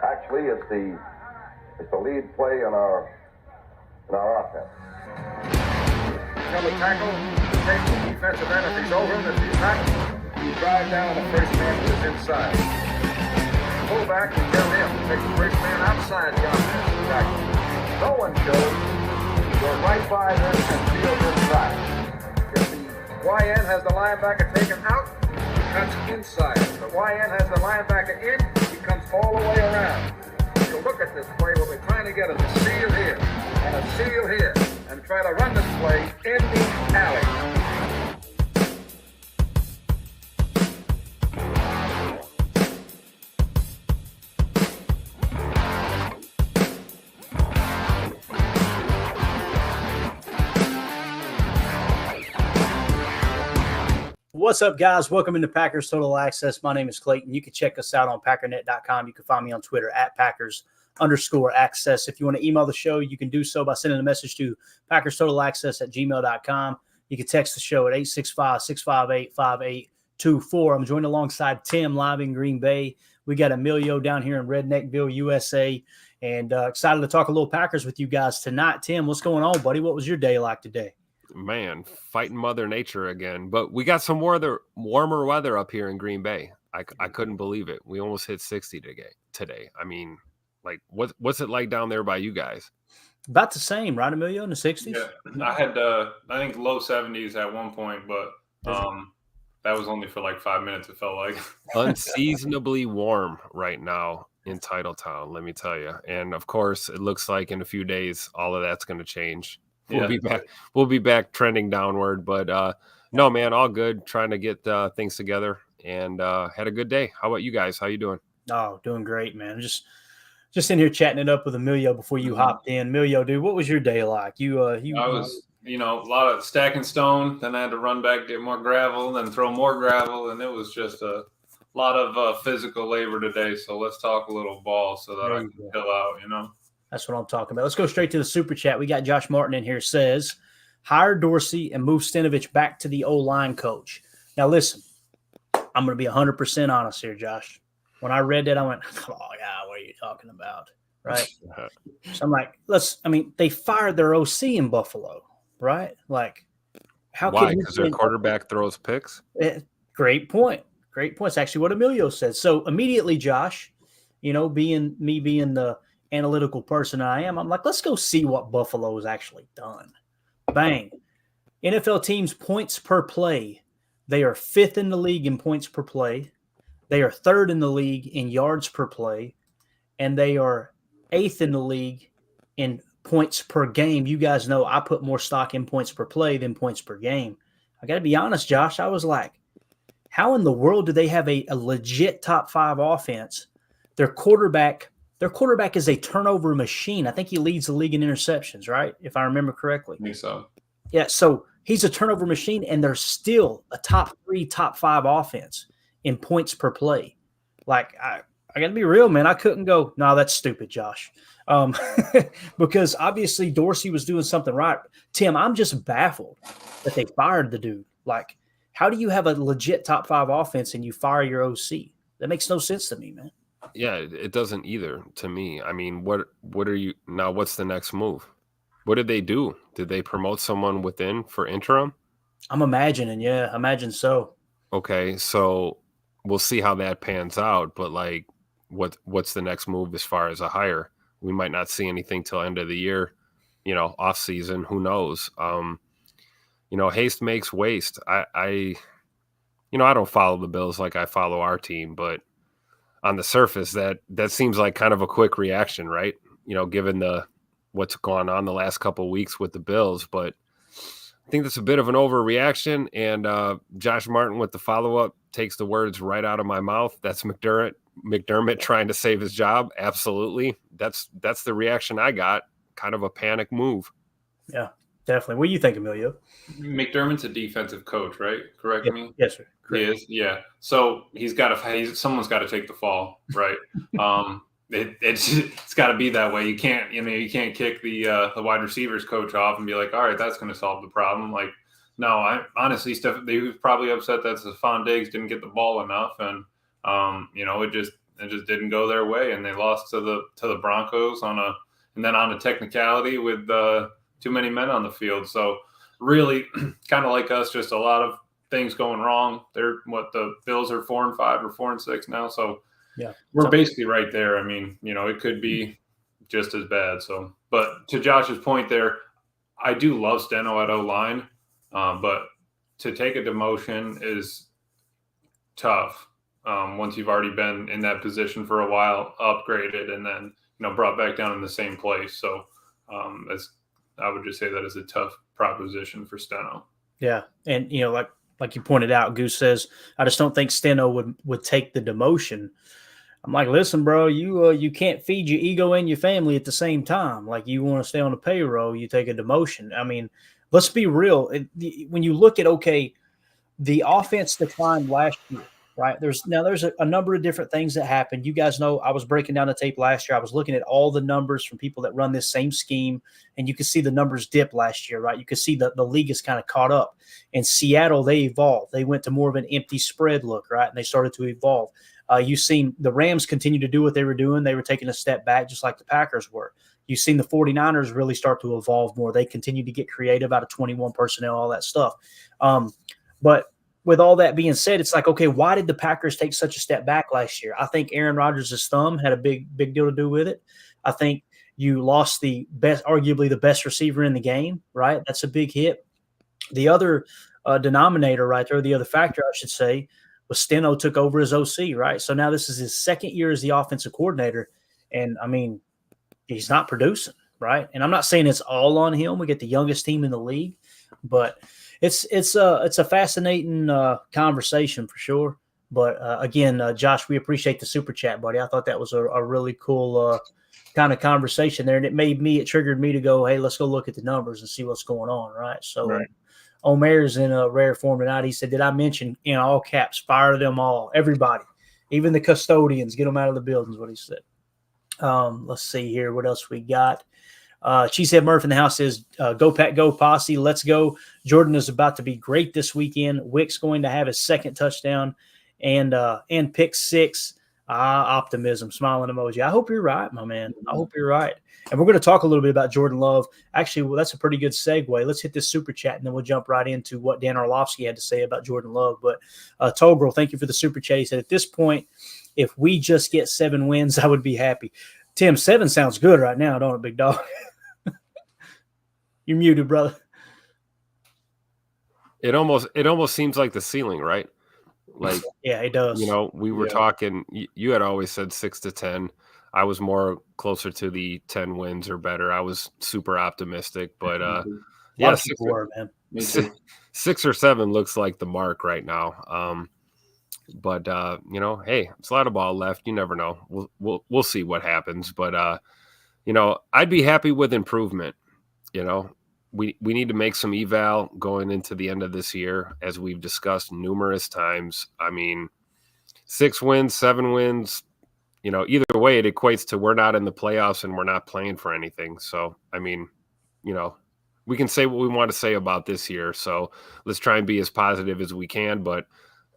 Actually, it's the lead play in our offense. Come to tackle, take the defensive end if he's over him. If he's not, you drive down the first man who is inside. Pull back and tell him to take the first man outside the offensive tackle. No one goes. Go right by them and field inside. If the YN has the linebacker taken out, he cuts inside. If the YN has the linebacker in, he comes all the way around. If you look at this play, what we're trying to get is a seal here and a seal here, and try to run this play in the alley. What's up, guys? Welcome into Packers Total Access. My name is Clayton. You can check us out on packernet.com. You can find me on Twitter at Packers_access. If you want to email the show, you can do so by sending a message to PackersTotalAccess@gmail.com. You can text the show at 865-658-5824. I'm joined alongside Tim live in Green Bay. We got Emilio down here in Redneckville, USA, and excited to talk a little Packers with you guys tonight. Tim, what's going on, buddy? What was your day like today? Man, fighting Mother Nature again. But we got some warmer weather up here in Green Bay. I couldn't believe it. We almost hit 60 today. I mean, like, what's it like down there by you guys? About the same, right, Emilio, in the 60s? Yeah, I had, I think, low 70s at one point, but that was only for like 5 minutes, it felt like. Unseasonably warm right now in Titletown, let me tell you. And, of course, it looks like in a few days all of that's going to change. We'll be back trending downward, but no, man, all good. Trying to get things together, and had a good day. How about you guys? How you doing? Oh, doing great, man. Just in here chatting it up with Emilio before you hopped in. Emilio, dude, what was your day like? I was, a lot of stacking stone. Then I had to run back, get more gravel, then throw more gravel, and it was just a lot of physical labor today. So let's talk a little ball so that I can chill out. That's what I'm talking about. Let's go straight to the super chat. We got Josh Martin in here. Says, hire Dorsey and move Stenavich back to the O-line coach. Now, listen, I'm going to be 100% honest here, Josh. When I read that, I went, oh, yeah, what are you talking about? Right? So I'm like, they fired their OC in Buffalo, right? Like, why? Because their quarterback throws picks? Great point. Great point. It's actually what Emilio said. So immediately, Josh, being the analytical person I am, I'm like, let's go see what Buffalo has actually done. Bang. NFL teams points per play. They are 5th in the league in points per play. They are 3rd in the league in yards per play. And they are 8th in the league in points per game. You guys know I put more stock in points per play than points per game. I got to be honest, Josh, I was like, how in the world do they have a legit top 5 offense? Their quarterback is a turnover machine. I think he leads the league in interceptions, right? If I remember correctly. I think so. Yeah, so he's a turnover machine, and they're still a top 3, top 5 offense in points per play. Like, I got to be real, man. I couldn't go, no, that's stupid, Josh. Because obviously Dorsey was doing something right. Tim, I'm just baffled that they fired the dude. Like, how do you have a legit top 5 offense and you fire your OC? That makes no sense to me, man. Yeah, it doesn't either to me. I mean, what are you now? What's the next move? What did they do? Did they promote someone within for interim? I'm imagining, yeah, imagine so. Okay, so we'll see how that pans out. But like, what's the next move as far as a hire? We might not see anything till end of the year, off season. Who knows? Haste makes waste. I don't follow the Bills like I follow our team, but on the surface, that seems like kind of a quick reaction, right? Given what's gone on the last couple of weeks with the Bills. But I think that's a bit of an overreaction. And Josh Martin with the follow-up takes the words right out of my mouth. That's McDermott trying to save his job. Absolutely. That's the reaction I got. Kind of a panic move. Yeah, definitely. What do you think, Emilio? McDermott's a defensive coach, right? Correct me? Yes, sir. Correct. He is, yeah. So someone's got to take the fall, right? It's got to be that way. You can't kick the wide receivers coach off and be like, all right, that's going to solve the problem. Like, no, I honestly, they was probably upset that Stephon Diggs didn't get the ball enough, and it just it just didn't go their way, and they lost to the Broncos on a technicality with too many men on the field. So really, kind of like us, just a lot of things going wrong. The Bills are 4-5 or 4-6 now, so yeah, we're basically right there. I mean, it could be just as bad. So, but to Josh's point there, I do love Steno at O-line, but to take a demotion is tough once you've already been in that position for a while, upgraded, and then brought back down in the same place. So I would just say that is a tough proposition for Steno. Yeah, and like you pointed out, Goose says, I just don't think Steno would take the demotion. I'm like, listen, bro, you can't feed your ego and your family at the same time. Like, you want to stay on the payroll, you take a demotion. I mean, let's be real. When you look at, the offense declined last year, right? There's a number of different things that happened. You guys know I was breaking down the tape last year. I was looking at all the numbers from people that run this same scheme, and you could see the numbers dip last year, right? You could see the league is kind of caught up. In Seattle, they evolved. They went to more of an empty spread look, right? And they started to evolve. You've seen the Rams continue to do what they were doing. They were taking a step back just like the Packers were. You've seen the 49ers really start to evolve more. They continue to get creative out of 21 personnel, all that stuff. But with all that being said, it's like, okay, why did the Packers take such a step back last year? I think Aaron Rodgers' thumb had a big deal to do with it. I think you lost arguably the best receiver in the game, right? That's a big hit. The other denominator right there, the other factor, I should say, was Steno took over as OC, right? So now this is his second year as the offensive coordinator. And, I mean, he's not producing, right? And I'm not saying it's all on him. We get the youngest team in the league. But it's a fascinating conversation for sure. But, again, Josh, we appreciate the super chat, buddy. I thought that was a really cool kind of conversation there. And it triggered me to go, hey, let's go look at the numbers and see what's going on, right? So right. Omer's in a rare form tonight. He said, did I mention in all caps, fire them all, everybody, even the custodians, get them out of the building is what he said. Let's see here. What else we got? Cheesehead Murph in the house says, go Pack, go Posse. Let's go. Jordan is about to be great this weekend. Wick's going to have his second touchdown and pick 6. Optimism, smiling emoji. I hope you're right, my man. I hope you're right. And we're going to talk a little bit about Jordan Love. Actually, well, that's a pretty good segue. Let's hit this super chat, and then we'll jump right into what Dan Orlovsky had to say about Jordan Love. But Togrel, thank you for the super chat. He said, at this point, if we just get 7 wins, I would be happy. Tim, 7 sounds good right now, don't it, big dog? You're muted, brother. It almost seems like the ceiling, right? Like, yeah, it does. We were talking. You had always said 6 to 10. I was more closer to the 10 wins or better. I was super optimistic, but yeah, 6 or 7 looks like the mark right now. But hey, it's a lot of ball left. You never know. We'll see what happens. But I'd be happy with improvement. We need to make some eval going into the end of this year, as we've discussed numerous times. I mean, 6 wins, 7 wins, either way, it equates to we're not in the playoffs and we're not playing for anything. So, I mean, we can say what we want to say about this year. So let's try and be as positive as we can. But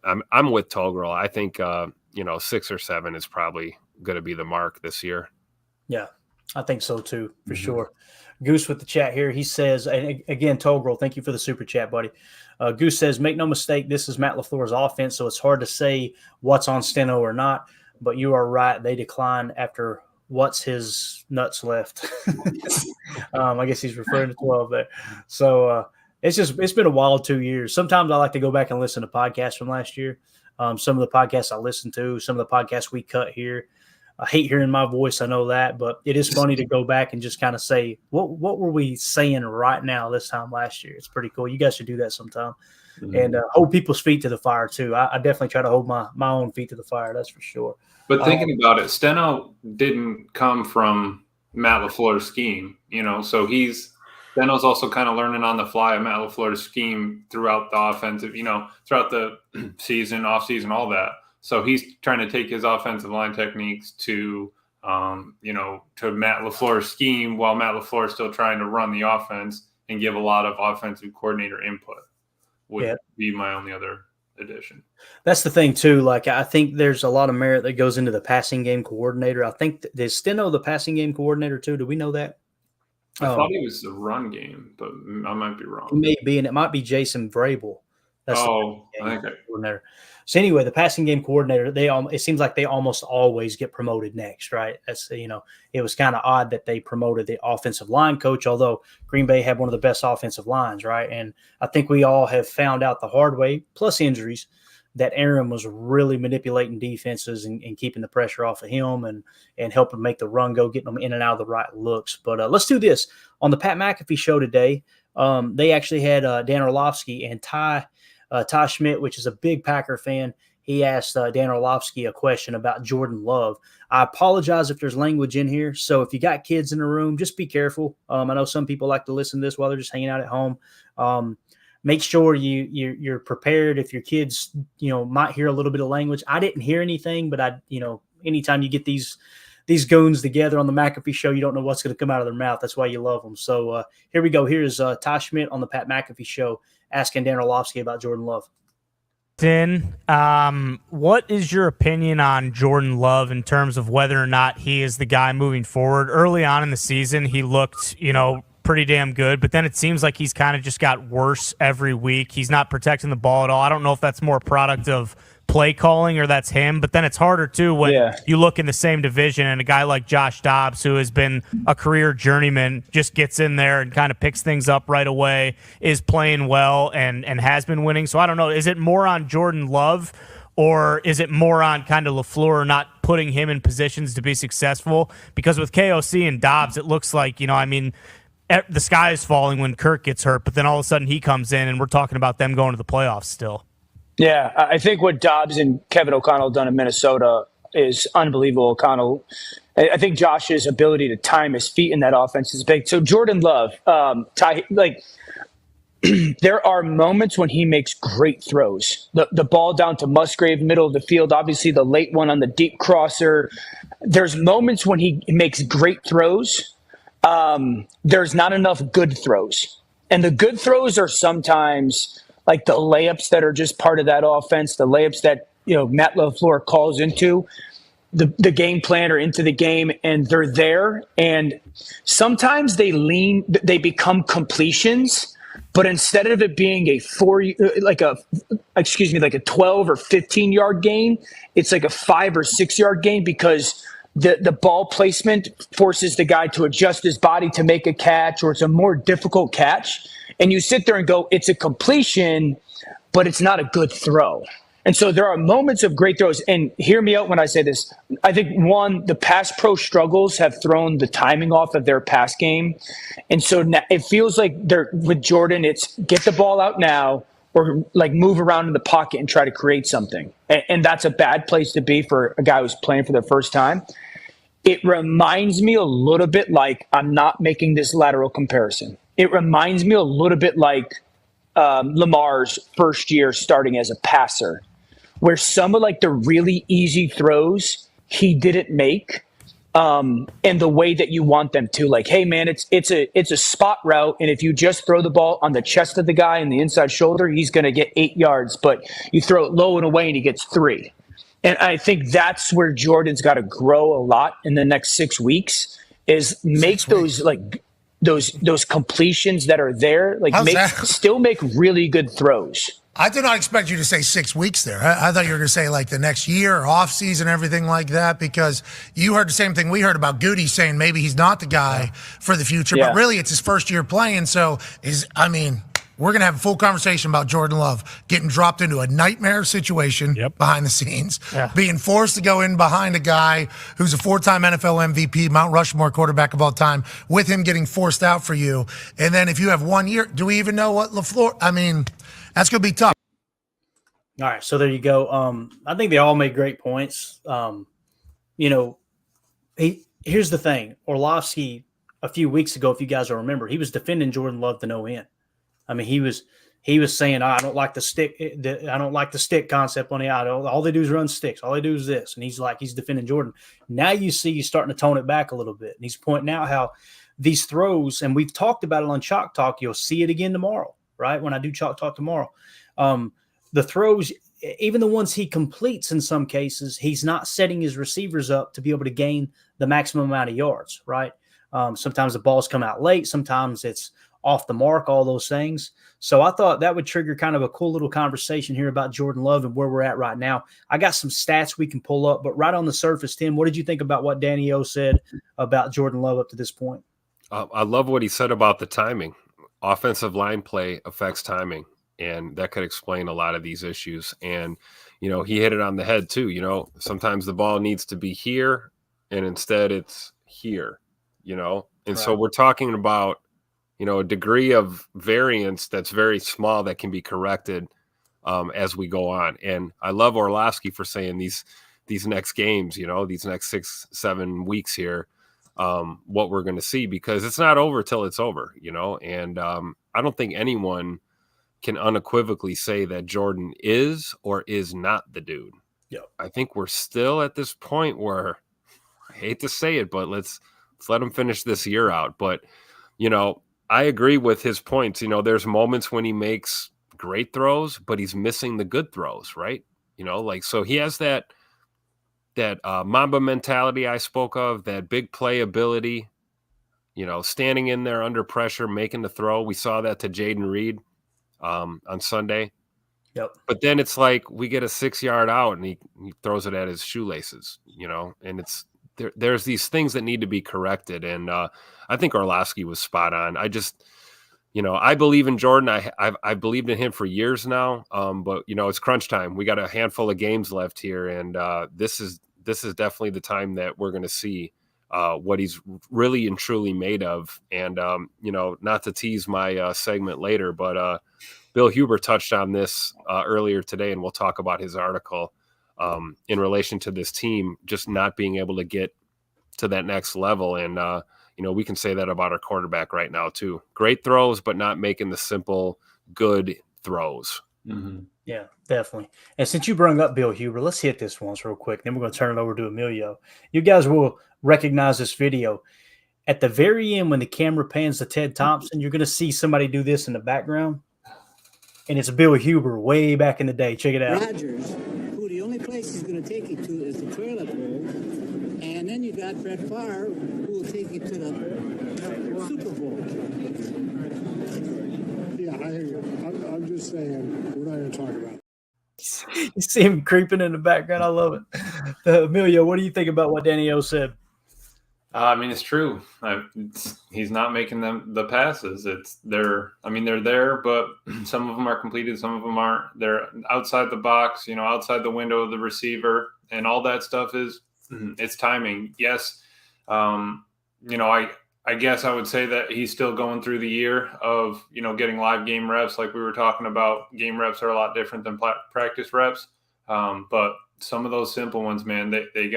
I'm with Togrel. I think 6 or 7 is probably going to be the mark this year. Yeah, I think so too, for sure. Goose with the chat here. He says, and again, Togrel, thank you for the super chat, buddy. Goose says, make no mistake, this is Matt LaFleur's offense, so it's hard to say what's on Steno or not, but you are right. They decline after what's his nuts left. I guess he's referring to 12 there. So it's been a wild 2 years. Sometimes I like to go back and listen to podcasts from last year. Some of the podcasts I listen to, some of the podcasts we cut here. I hate hearing my voice. I know that, but it is funny to go back and just kind of say, what were we saying right now this time last year? It's pretty cool. You guys should do that sometime. And hold people's feet to the fire too. I definitely try to hold my own feet to the fire. That's for sure. But thinking about it, Steno didn't come from Matt LaFleur's scheme, so Steno's also kind of learning on the fly of Matt LaFleur's scheme throughout the offensive, throughout the season, off season, all that. So he's trying to take his offensive line techniques to Matt LaFleur's scheme, while Matt LaFleur is still trying to run the offense and give a lot of offensive coordinator input. Would be my only other addition. That's the thing too. Like, I think there's a lot of merit that goes into the passing game coordinator. I think is Steno the passing game coordinator too? Do we know that? I thought he was the run game, but I might be wrong. He may be, and it might be Jason Vrabel. That's I think coordinator. So anyway, the passing game coordinator, it seems like they almost always get promoted next, right? That's, it was kind of odd that they promoted the offensive line coach, although Green Bay had one of the best offensive lines, right? And I think we all have found out the hard way, plus injuries, that Aaron was really manipulating defenses and keeping the pressure off of him and helping make the run go, getting them in and out of the right looks. But let's do this. On the Pat McAfee show today, they actually had Dan Orlovsky and Ty Schmidt, which is a big Packer fan. He asked Dan Orlovsky a question about Jordan Love. I apologize if there's language in here. So if you got kids in the room, just be careful. I know some people like to listen to this while they're just hanging out at home. Make sure you're prepared if your kids, might hear a little bit of language. I didn't hear anything, but anytime you get these goons together on the McAfee show, you don't know what's going to come out of their mouth. That's why you love them. So here we go. Here's Ty Schmidt on the Pat McAfee show asking Dan Orlovsky about Jordan Love. What is your opinion on Jordan Love in terms of whether or not he is the guy moving forward? Early on in the season, he looked, pretty damn good, but then it seems like he's kind of just got worse every week. He's not protecting the ball at all. I don't know if that's more a product of play calling or that's him, but then it's harder too when you look in the same division and a guy like Josh Dobbs, who has been a career journeyman, just gets in there and kind of picks things up right away, is playing well and has been winning. So I don't know, is it more on Jordan Love or is it more on kind of LaFleur not putting him in positions to be successful? Because with KOC and Dobbs, it looks like, the sky is falling when Kirk gets hurt, but then all of a sudden he comes in and we're talking about them going to the playoffs still. Yeah, I think what Dobbs and Kevin O'Connell done in Minnesota is unbelievable. O'Connell, I think Josh's ability to time his feet in that offense is big. So Jordan Love, there are moments when he makes great throws. The ball down to Musgrave, middle of the field, obviously the late one on the deep crosser. There's moments when he makes great throws. There's not enough good throws. And the good throws are sometimes like the layups that are just part of that offense, the layups that, Matt LaFleur calls into the game plan or into the game, and they're there. And sometimes they become completions, but instead of it being a 12 or 15 yard gain, it's like a 5 or 6 yard gain because the ball placement forces the guy to adjust his body to make a catch, or it's a more difficult catch. And you sit there and go, it's a completion, but it's not a good throw. And so there are moments of great throws. And hear me out when I say this. I think, one, the pass pro struggles have thrown the timing off of their pass game. And so now it feels like with Jordan, it's get the ball out now or like move around in the pocket and try to create something. And that's a bad place to be for a guy who's playing for the first time. It reminds me a little bit like, I'm not making this lateral comparison. It reminds me a little bit like Lamar's first year starting as a passer, where some of like the really easy throws he didn't make in the way that you want them to. Like, hey man, it's a spot route, and if you just throw the ball on the chest of the guy and the inside shoulder, he's going to get 8 yards. But you throw it low and away, and he gets 3. And I think that's where Jordan's got to grow a lot in the next 6 weeks. Is make those like those completions that are there, like still make really good throws. I did not expect you to say 6 weeks there. I thought you were going to say like the next year or off season, everything like that, because you heard the same thing we heard about Goody saying maybe he's not the guy for the future, but really it's his first year playing. So we're going to have a full conversation about Jordan Love getting dropped into a nightmare situation behind the scenes, being forced to go in behind a guy who's a 4-time NFL MVP, Mount Rushmore quarterback of all time, with him getting forced out for you. And then if you have 1 year, do we even know what LaFleur, that's going to be tough. All right, so there you go. I think they all made great points. Here's the thing. Orlovsky, a few weeks ago, if you guys will remember, he was defending Jordan Love to no end. He was saying, I don't like the stick. I don't like the stick concept on the out. All they do is run sticks. All they do is this. And he's defending Jordan. Now you see he's starting to tone it back a little bit. And he's pointing out how these throws, and we've talked about it on Chalk Talk. You'll see it again tomorrow, right? When I do Chalk Talk tomorrow. The throws, even the ones he completes in some cases, he's not setting his receivers up to be able to gain the maximum amount of yards, right? Sometimes the balls come out late. Sometimes it's off the mark, all those things. So I thought that would trigger kind of a cool little conversation here about Jordan Love and where we're at right now. I got some stats we can pull up, but right on the surface, Tim, what did you think about what Danny O said about Jordan Love up to this point? I love what he said about the timing. Offensive line play affects timing, and that could explain a lot of these issues. And, he hit it on the head too. Sometimes the ball needs to be here, and instead it's here, and Right. So we're talking about, a degree of variance that's very small that can be corrected as we go on. And I love Orlovsky for saying these next games, these next 6-7 weeks here, what we're going to see, because it's not over till it's over, and I don't think anyone can unequivocally say that Jordan is or is not the dude. Yep. I think we're still at this point where, I hate to say it, but let's let him finish this year out. But, I agree with his points. There's moments when he makes great throws, but he's missing the good throws, right? So he has that Mamba mentality I spoke of, that big play ability, standing in there under pressure, making the throw. We saw that to Jaden Reed on Sunday. Yep. But then it's like we get a 6-yard out and he throws it at his shoelaces, and it's there's these things that need to be corrected. And I think Orlovsky was spot on. I just, I believe in Jordan. I've believed in him for years now. But it's crunch time. We got a handful of games left here, and this is definitely the time that we're going to see what he's really and truly made of. And not to tease my segment later, but Bill Huber touched on this earlier today, and we'll talk about his article in relation to this team just not being able to get to that next level. And we can say that about our quarterback right now too. Great throws, but not making the simple, good throws. Mm-hmm. Yeah, definitely. And since you brought up Bill Huber, let's hit this once real quick. Then we're going to turn it over to Emilio. You guys will recognize this video. At the very end, when the camera pans to Ted Thompson, you're going to see somebody do this in the background. And it's Bill Huber way back in the day. Check it out. Rodgers, who the only place he's going to take you to is the toilet bowl. And then you got Brett Favre, who will take you to the Super Bowl. Yeah, I hear you. I'm just saying, we're not going to talk about it. You see him creeping in the background. I love it. Emilio, what do you think about what Danny O said? It's true. He's not making the passes. They're there, but some of them are completed, some of them aren't. They're outside the box, outside the window of the receiver, and all that stuff it's timing. Yes, I guess I would say that he's still going through the year of getting live game reps, like we were talking about. Game reps are a lot different than practice reps, but some of those simple ones, man, they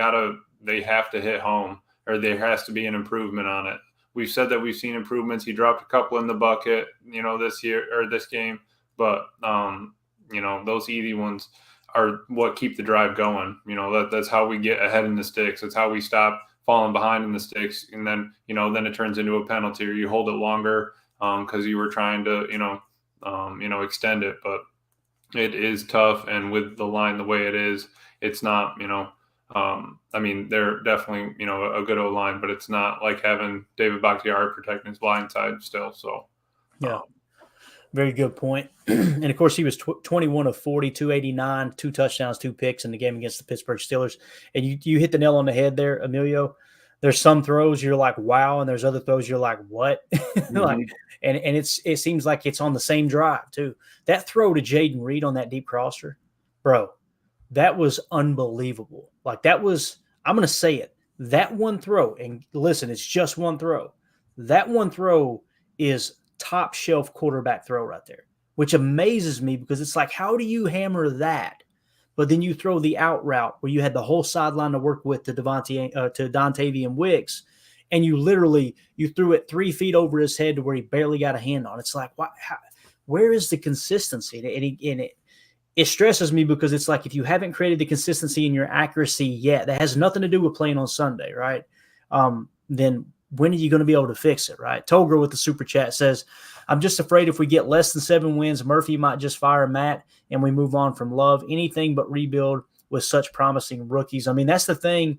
have to hit home. Or there has to be an improvement on it. We've said that we've seen improvements. He dropped a couple in the bucket, this year or this game, but those easy ones are what keep the drive going. That's how we get ahead in the sticks. It's how we stop falling behind in the sticks, and then then it turns into a penalty, or you hold it longer because you were trying to extend it. But it is tough, and with the line the way it is, it's not they're definitely, a good O-line, but it's not like having David Bakhtiari protecting his blind side still. So, yeah, very good point. And of course, he was 21 of 40, 289, 2 touchdowns, 2 picks in the game against the Pittsburgh Steelers. And you hit the nail on the head there, Emilio. There's some throws you're like, wow, and there's other throws you're like, what? Mm-hmm. It seems like it's on the same drive too. That throw to Jaden Reed on that deep crosser, bro. That was unbelievable. Like that was, I'm going to say it, that one throw, and listen, it's just one throw. That one throw is top shelf quarterback throw right there, which amazes me because it's like, how do you hammer that? But then you throw the out route where you had the whole sideline to work with to Dontavian Wicks, and you threw it 3 feet over his head to where he barely got a hand on. It's like, where is the consistency? And it stresses me because it's like if you haven't created the consistency in your accuracy yet, that has nothing to do with playing on Sunday, right? Then when are you going to be able to fix it, right? Tolger with the super chat says, I'm just afraid if we get less than 7 wins, Murphy might just fire Matt and we move on from Love. Anything but rebuild with such promising rookies. I mean, that's the thing.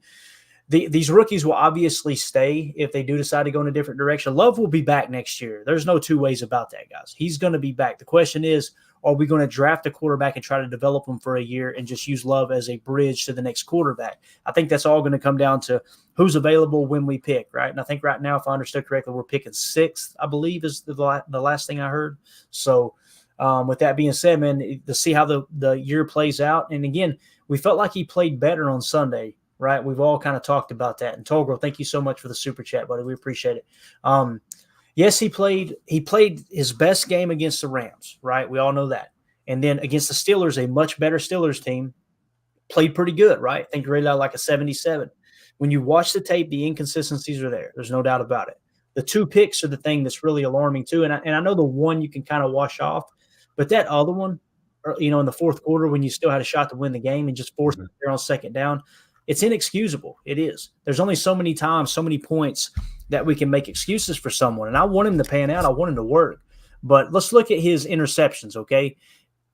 These rookies will obviously stay if they do decide to go in a different direction. Love will be back next year. There's no two ways about that, guys. He's going to be back. The question is, are we going to draft a quarterback and try to develop him for a year and just use Love as a bridge to the next quarterback? I think that's all going to come down to who's available when we pick, right? And I think right now, if I understood correctly, we're picking 6th, I believe, is the last thing I heard. So with that being said, man, to see how the year plays out. And again, we felt like he played better on Sunday, right? We've all kind of talked about that. And Togro, thank you so much for the super chat, buddy. We appreciate it. Yes, he played his best game against the Rams, right? We all know that. And then against the Steelers, a much better Steelers team, played pretty good, right? I think he rated out like a 77. When you watch the tape, the inconsistencies are there. There's no doubt about it. The 2 picks are the thing that's really alarming too. And I know the one you can kind of wash off, but that other one, in the fourth quarter when you still had a shot to win the game and just forced it there on 2nd down, it's inexcusable. It is. There's only so many times, so many points that we can make excuses for someone. And I want him to pan out. I want him to work. But let's look at his interceptions, okay?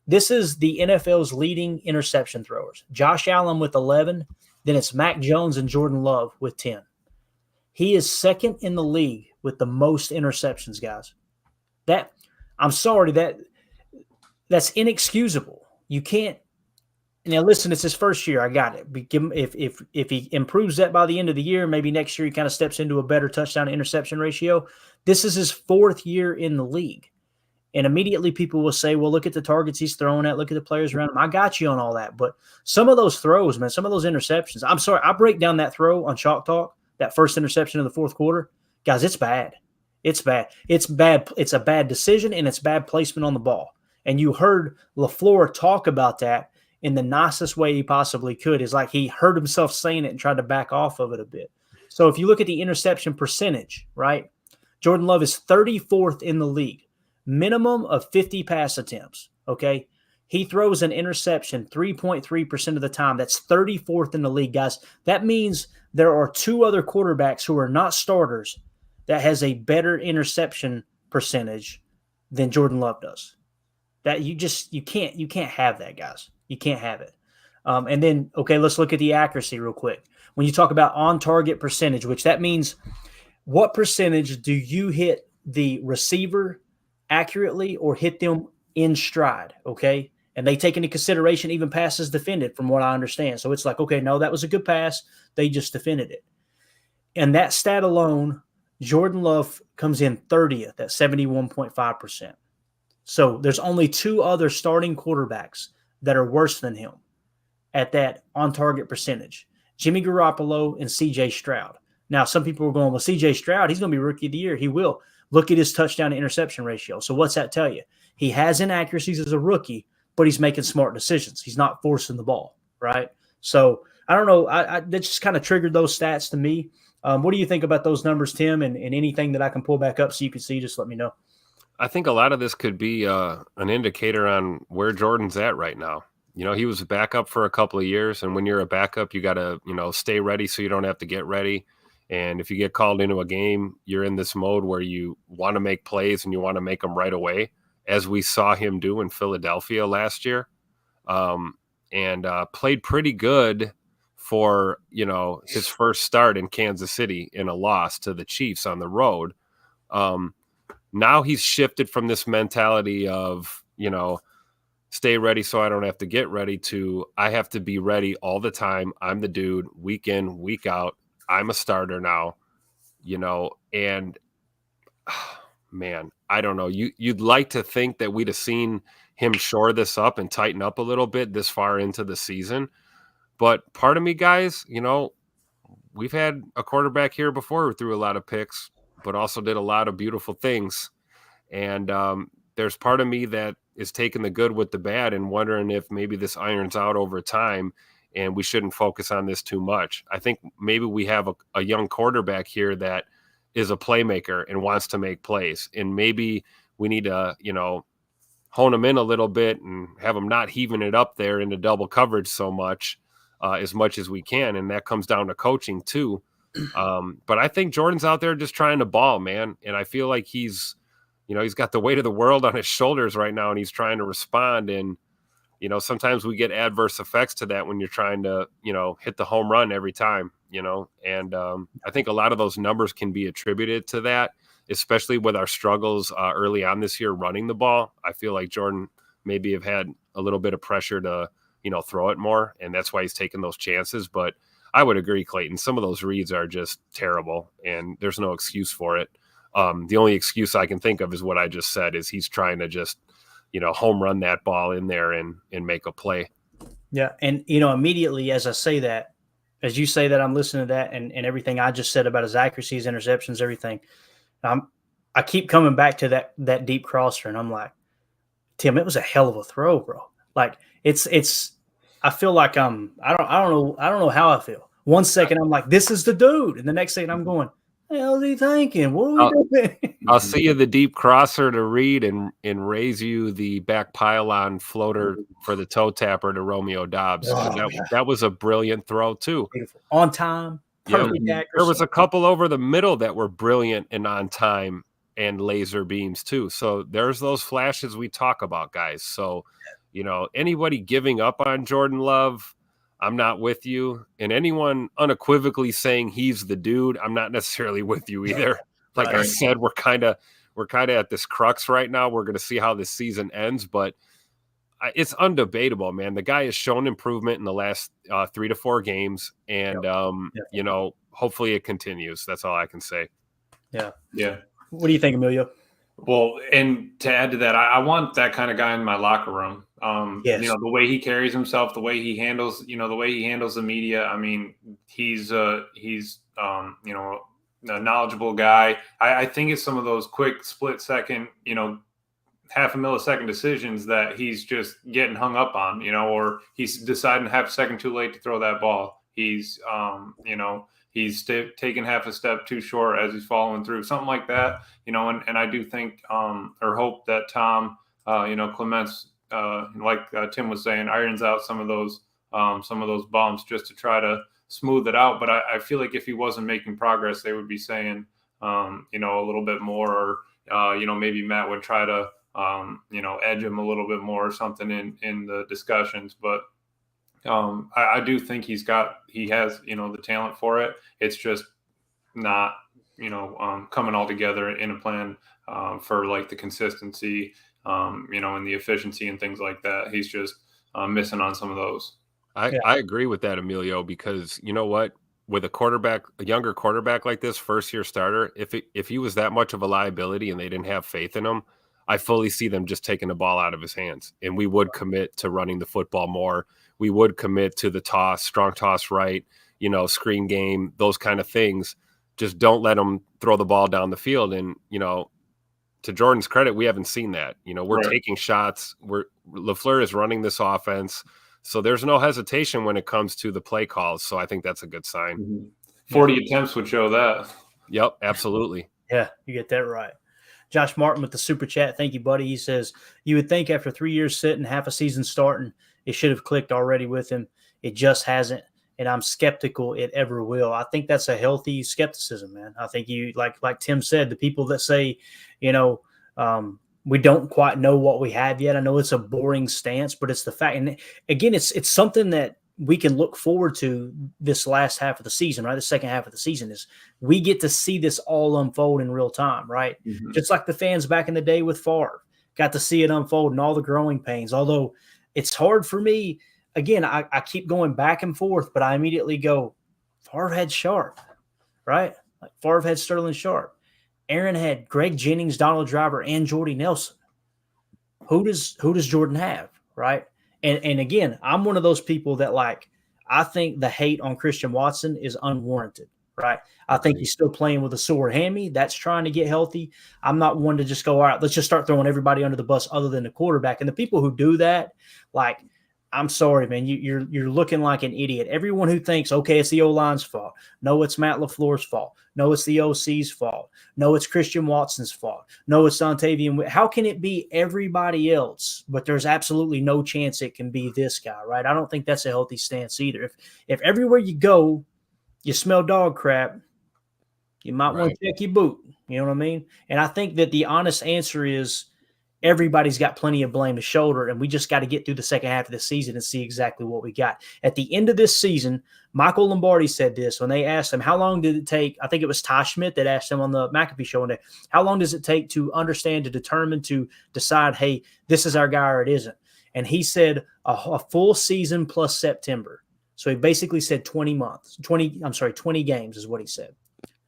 This is the NFL's leading interception throwers. Josh Allen with 11. Then it's Mac Jones and Jordan Love with 10. He is 2nd in the league with the most interceptions, guys. I'm sorry, that's inexcusable. You can't. Now, listen, it's his first year. I got it. If he improves that by the end of the year, maybe next year he kind of steps into a better touchdown to interception ratio. This is his 4th year in the league. And immediately people will say, well, look at the targets he's throwing at. Look at the players around him. I got you on all that. But some of those throws, man, some of those interceptions, I'm sorry, I break down that throw on Chalk Talk, that first interception of the fourth quarter. Guys, it's bad. It's bad. It's bad. It's a bad decision, and it's bad placement on the ball. And you heard LaFleur talk about that in the nicest way he possibly could. Is like he heard himself saying it and tried to back off of it a bit. So if you look at the interception percentage, right, Jordan Love is 34th in the league, minimum of 50 pass attempts, okay? He throws an interception 3.3% of the time. That's 34th in the league, guys. That means there are 2 other quarterbacks who are not starters that has a better interception percentage than Jordan Love does. That you can't have that, guys. You can't have it. And then, okay, let's look at the accuracy real quick. When you talk about on-target percentage, which that means what percentage do you hit the receiver accurately or hit them in stride, okay? And they take into consideration even passes defended, from what I understand. So it's like, okay, no, that was a good pass. They just defended it. And that stat alone, Jordan Love comes in 30th at 71.5%. So there's only 2 other starting quarterbacks that are worse than him at that on-target percentage, Jimmy Garoppolo and C.J. Stroud. Now, some people are going, well, C.J. Stroud, he's going to be Rookie of the Year. He will. Look at his touchdown to interception ratio. So what's that tell you? He has inaccuracies as a rookie, but he's making smart decisions. He's not forcing the ball, right? So I don't know. That just kind of triggered those stats to me. What do you think about those numbers, Tim, and anything that I can pull back up so you can see, just let me know. I think a lot of this could be an indicator on where Jordan's at right now. You know, he was a backup for a couple of years, and when you're a backup, you got to, stay ready so you don't have to get ready. And if you get called into a game, you're in this mode where you want to make plays and you want to make them right away, as we saw him do in Philadelphia last year, and played pretty good for, his first start in Kansas City in a loss to the Chiefs on the road. Now he's shifted from this mentality of, stay ready so I don't have to get ready to I have to be ready all the time. I'm the dude, week in, week out. I'm a starter now, and man, I don't know. You'd like to think that we'd have seen him shore this up and tighten up a little bit this far into the season. But part of me, guys, we've had a quarterback here before who threw a lot of picks, but also did a lot of beautiful things. And there's part of me that is taking the good with the bad and wondering if maybe this irons out over time and we shouldn't focus on this too much. I think maybe we have a young quarterback here that is a playmaker and wants to make plays. And maybe we need to, hone him in a little bit and have him not heaving it up there into double coverage so much as we can. And that comes down to coaching too. But I think Jordan's out there just trying to ball, man. And I feel like he's he's got the weight of the world on his shoulders right now, and he's trying to respond. And, sometimes we get adverse effects to that when you're trying to, hit the home run every time, and I think a lot of those numbers can be attributed to that, especially with our struggles early on this year running the ball. I feel like Jordan maybe have had a little bit of pressure to, throw it more, and that's why he's taking those chances. But I would agree, Clayton, some of those reads are just terrible, and there's no excuse for it. The only excuse I can think of is what I just said, is he's trying to just, home run that ball in there and make a play. Yeah. And, immediately as I say that, as you say that, I'm listening to that and everything I just said about his accuracy, his interceptions, everything. I keep coming back to that deep crosser, and I'm like, Tim, it was a hell of a throw, bro. Like I feel like I don't know how I feel. 1 second I'm like, this is the dude, and the next second I'm going, the hell is he thinking? What are we doing? I'll see you the deep crosser to Reed and raise you the back pylon floater for the toe tapper to Romeo Dobbs. That was a brilliant throw too. Beautiful. On time. Perfect accuracy. There was a couple over the middle that were brilliant and on time and laser beams too. So there's those flashes we talk about, guys. So, anybody giving up on Jordan Love, I'm not with you. And anyone unequivocally saying he's the dude, I'm not necessarily with you either. Like I said, we're kind of at this crux right now. We're going to see how this season ends, but it's undebatable, man. The guy has shown improvement in the last 3 to 4 games, and hopefully it continues. That's all I can say. Yeah. Yeah. What do you think, Emilio? Well, and to add to that, I want that kind of guy in my locker room. Yes. The way he carries himself, the way he handles, the way he handles the media. I mean, he's a knowledgeable guy. I think it's some of those quick split second, half a millisecond decisions that he's just getting hung up on, or he's deciding half a second too late to throw that ball. He's, he's taking half a step too short as he's following through, something like that, and I do think or hope that Tom, Clements, like Tim was saying, irons out some of those bumps just to try to smooth it out. But I feel like if he wasn't making progress, they would be saying, a little bit more, or, maybe Matt would try to, edge him a little bit more or something in the discussions. But I do think he has, the talent for it. It's just not, coming all together in a plan for like the consistency, and the efficiency and things like that. He's just missing on some of those. I agree with that, Emilio, because you know what? With a younger quarterback like this, first year starter, if he was that much of a liability and they didn't have faith in him, I fully see them just taking the ball out of his hands. And we would commit to running the football more. We would commit to the toss, strong toss right, screen game, those kind of things. Just don't let them throw the ball down the field. And, to Jordan's credit, we haven't seen that. We're taking shots. LaFleur is running this offense. So there's no hesitation when it comes to the play calls. So I think that's a good sign. Mm-hmm. 40 attempts would show that. Yep, absolutely. Yeah, you get that right. Josh Martin with the super chat. Thank you, buddy. He says, you would think after 3 years sitting, half a season starting, it should have clicked already with him. It just hasn't. And I'm skeptical it ever will. I think that's a healthy skepticism, man. I think you, like Tim said, the people that say, we don't quite know what we have yet. I know it's a boring stance, but it's the fact. And again, it's something that we can look forward to this last half of the season, right? The second half of the season is we get to see this all unfold in real time, right? Mm-hmm. Just like the fans back in the day with Favre got to see it unfold and all the growing pains. Although it's hard for me, again, I keep going back and forth, but I immediately go, Favre had Sharp, right? Like Favre had Sterling Sharp. Aaron had Greg Jennings, Donald Driver, and Jordy Nelson. Who does Jordan have, right? And again, I'm one of those people that I think the hate on Christian Watson is unwarranted, right? I think he's still playing with a sore hammy. That's trying to get healthy. I'm not one to just go, all right, let's just start throwing everybody under the bus other than the quarterback. And the people who do that, I'm sorry, man. You're looking like an idiot. Everyone who thinks, okay, it's the O-line's fault. No, it's Matt LaFleur's fault. No, it's the OC's fault. No, it's Christian Watson's fault. No, it's Dontavian. How can it be everybody else, but there's absolutely no chance it can be this guy, right? I don't think that's a healthy stance either. If everywhere you go, you smell dog crap, You might want to check your boot. You know what I mean? And I think that the honest answer is everybody's got plenty of blame to shoulder, and we just got to get through the second half of the season and see exactly what we got. At the end of this season, Michael Lombardi said this when they asked him, how long did it take? I think it was Ty Schmidt that asked him on the McAfee show one day, how long does it take to understand, to determine, to decide, hey, this is our guy or it isn't? And he said a full season plus September. So he basically said 20 games is what he said.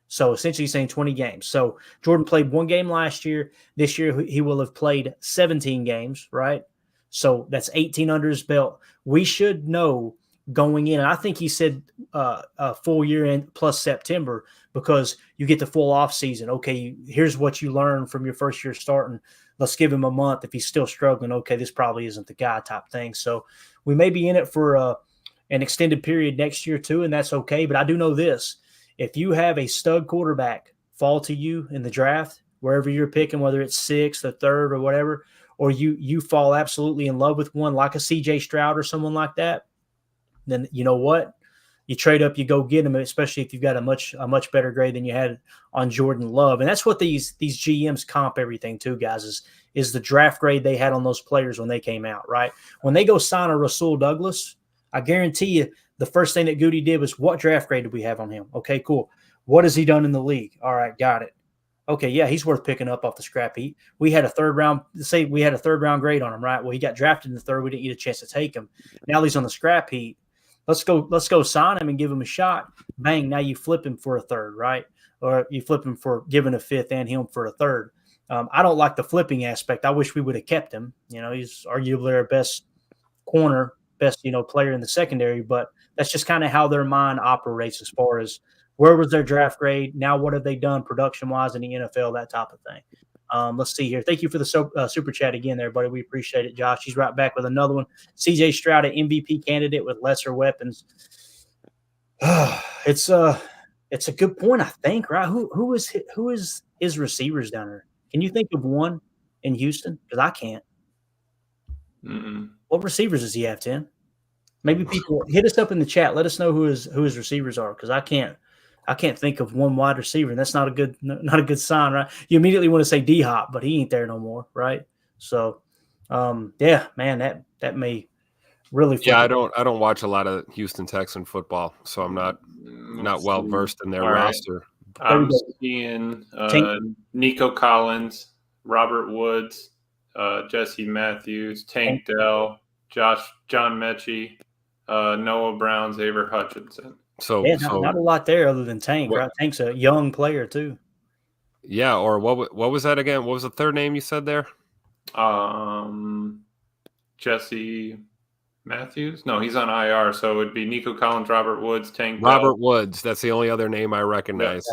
So essentially saying 20 games. So Jordan played 1 game last year. This year he will have played 17 games, right? So that's 18 under his belt. We should know going in. And I think he said a full year in plus September because you get the full off season. Okay, here's what you learned from your first year starting. Let's give him a month. If he's still struggling, okay, this probably isn't the guy type thing. So we may be in it for an extended period next year too, and that's okay. But I do know this. If you have a stud quarterback fall to you in the draft, wherever you're picking, whether it's 6th or 3rd or whatever, or you fall absolutely in love with one like a CJ Stroud or someone like that, then you know what? You trade up, you go get him, especially if you've got a much better grade than you had on Jordan Love. And that's what these GMs comp everything to, guys, is the draft grade they had on those players when they came out, right? When they go sign a Rasul Douglas, I guarantee you the first thing that Goody did was, what draft grade did we have on him? Okay, cool. What has he done in the league? All right, got it. Okay, yeah, he's worth picking up off the scrap heap. We had a third round grade on him, right? Well, he got drafted in the 3rd. We didn't get a chance to take him. Now he's on the scrap heap. Let's go sign him and give him a shot. Bang, now you flip him for a 3rd, right? Or you flip him for giving a 5th and him for a 3rd. I don't like the flipping aspect. I wish we would have kept him. You know, he's arguably our best corner, best, player in the secondary, but that's just kind of how their mind operates as far as where was their draft grade, now what have they done production-wise in the NFL, that type of thing. Let's see here. Thank you for the super chat again there, buddy. We appreciate it, Josh. He's right back with another one. CJ Stroud, an MVP candidate with lesser weapons. It's a good point, I think, right? Who is his receivers down there? Can you think of one in Houston? Because I can't. Mm-mm. What receivers does he have, Tim? Maybe people hit us up in the chat. Let us know who his receivers are, because I can't think of one wide receiver, and that's not a good sign, right? You immediately want to say D-Hop, but he ain't there no more, right? So, yeah, man, that may really. Yeah, I don't watch a lot of Houston Texan football, so I'm not well versed in their roster. I'm seeing Nico Collins, Robert Woods, Jesse Matthews, Tank Dell, John Mechie, Noah Brown, Xavier Hutchinson. So, yeah, not a lot there other than Tank, right? Tank's a young player too. Yeah, or what was that again? What was the third name you said there? Jesse Matthews? No, he's on IR, so it would be Nico Collins, Robert Woods, Tank Dell. Robert Woods. That's the only other name I recognize.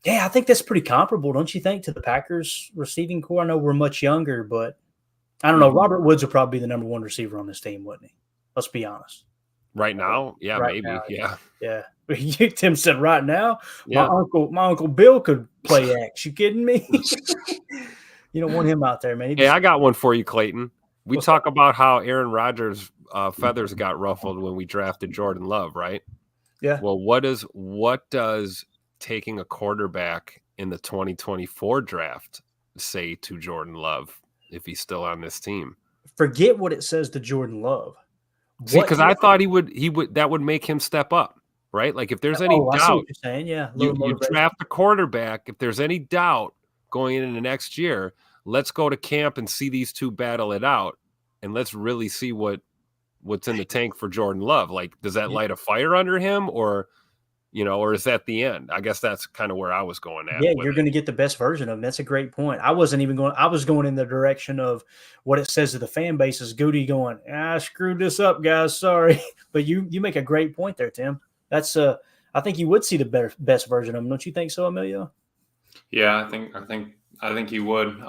Yeah, I think that's pretty comparable, don't you think, to the Packers receiving core? I know we're much younger, but I don't know. Robert Woods would probably be the number 1 receiver on this team, wouldn't he? Let's be honest. Right now? Yeah, right maybe. Now, yeah. Tim said right now. Yeah. My uncle Bill could play X. You kidding me? You don't want him out there, man. Hey, I got one for you, Clayton. We talk about how Aaron Rodgers' feathers got ruffled when we drafted Jordan Love, right? Yeah. Well, what does taking a quarterback in the 2024 draft say to Jordan Love if he's still on this team? Forget what it says to Jordan Love. See, because I thought he would that would make him step up, right? Like if there's any I see doubt, what you're saying. Yeah, you draft a quarterback. If there's any doubt going into next year, let's go to camp and see these two battle it out, and let's really see what's in the tank for Jordan Love. Like, does that light a fire under him, or is that the end? I guess that's kind of where I was going at. Yeah, you're going to get the best version of him. That's a great point. I was going in the direction of what it says to the fan base is Goody going, I screwed this up, guys. Sorry. But you make a great point there, Tim. That's I think you would see the best version of him. Don't you think so, Emilio? Yeah, I think he would.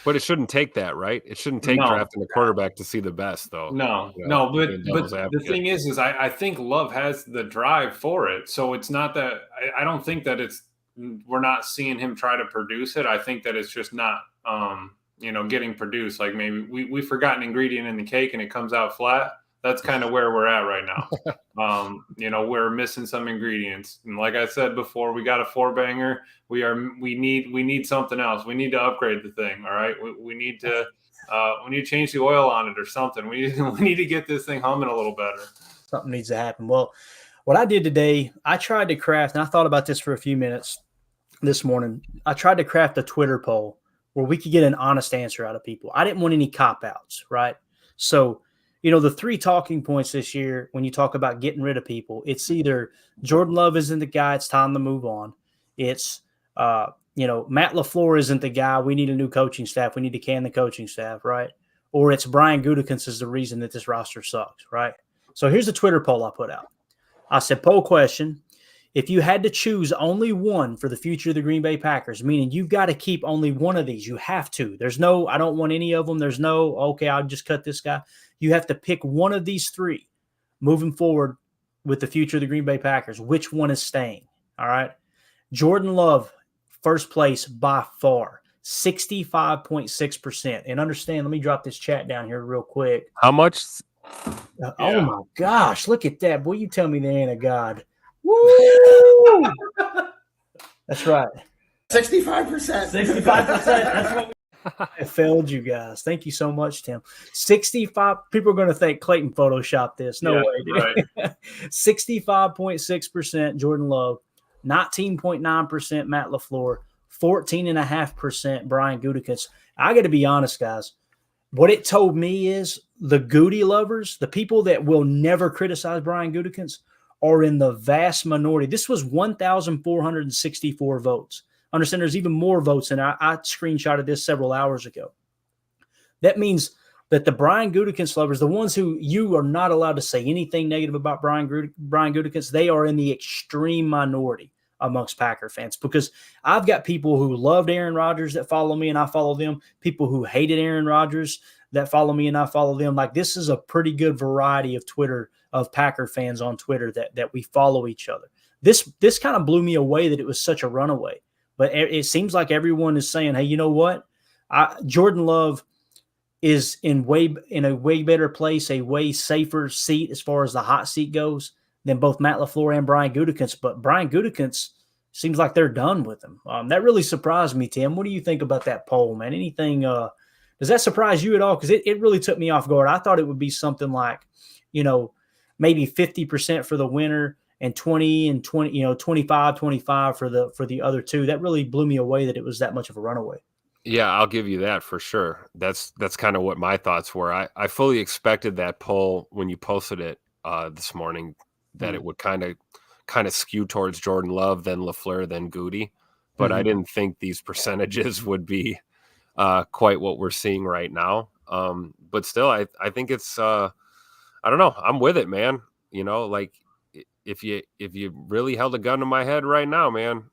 But it shouldn't take that, right? It shouldn't take drafting a quarterback to see the best, though. No. But the thing is I think Love has the drive for it. So it's not that I don't think that we're not seeing him try to produce it. I think that it's just not, getting produced. Like maybe we forgot an ingredient in the cake and it comes out flat. That's kind of where we're at right now. We're missing some ingredients, and like I said before, we got a 4-banger. We need something else. We need to upgrade the thing. All right, we need to change the oil on it or something. We need to get this thing humming a little better. Something needs to happen. Well, what I did today, I tried to craft, and I thought about this for a few minutes this morning. I tried to craft a Twitter poll where we could get an honest answer out of people. I didn't want any cop-outs, right? So, the 3 talking points this year when you talk about getting rid of people, it's either Jordan Love isn't the guy, it's time to move on. It's, Matt LaFleur isn't the guy, we need a new coaching staff, we need to can the coaching staff, right? Or it's Brian Gutekunst is the reason that this roster sucks, right? So here's the Twitter poll I put out. I said, poll question, if you had to choose only one for the future of the Green Bay Packers, meaning you've got to keep only one of these, you have to. There's no, I don't want any of them. There's no, okay, I'll just cut this guy. You have to pick one of these 3 moving forward with the future of the Green Bay Packers. Which one is staying? All right. Jordan Love, first place by far, 65.6%. And understand, let me drop this chat down here real quick. How much? Oh my gosh, look at that. Boy, you tell me there ain't a God. Woo! That's right. 65%. 65%. That's what I failed you guys. Thank you so much, Tim. 65 people are going to think Clayton photoshopped this. No way, dude. Right. 65.6% Jordan Love, 19.9% Matt LaFleur, 14.5% Brian Gutekunst. I got to be honest, guys. What it told me is the Goody lovers, the people that will never criticize Brian Gutekunst, are in the vast minority. This was 1,464 votes. Understand there's even more votes, and I screenshotted this several hours ago. That means that the Brian Gutekunst lovers, the ones who you are not allowed to say anything negative about Brian Gutekunst, they are in the extreme minority amongst Packer fans, because I've got people who loved Aaron Rodgers that follow me and I follow them, people who hated Aaron Rodgers that follow me and I follow them. Like, this is a pretty good variety of Packer fans on Twitter that we follow each other. This kind of blew me away that it was such a runaway, but it seems like everyone is saying, hey, you know what? Jordan Love is in a way better place, a way safer seat as far as the hot seat goes than both Matt LaFleur and Brian Gutekunst. But Brian Gutekunst seems like they're done with him. That really surprised me, Tim. What do you think about that poll, man? Anything? Does that surprise you at all? Because it really took me off guard. I thought it would be something like, maybe 50% for the winner and 20 and 20, 25 for the other 2. That really blew me away that it was that much of a runaway. Yeah, I'll give you that for sure. That's kind of what my thoughts were. I fully expected that poll when you posted it this morning, that it would kind of skew towards Jordan Love, then LaFleur, then Goody. But I didn't think these percentages would be quite what we're seeing right now. But still, I think it's I don't know. I'm with it, man. Like if you really held a gun to my head right now, man,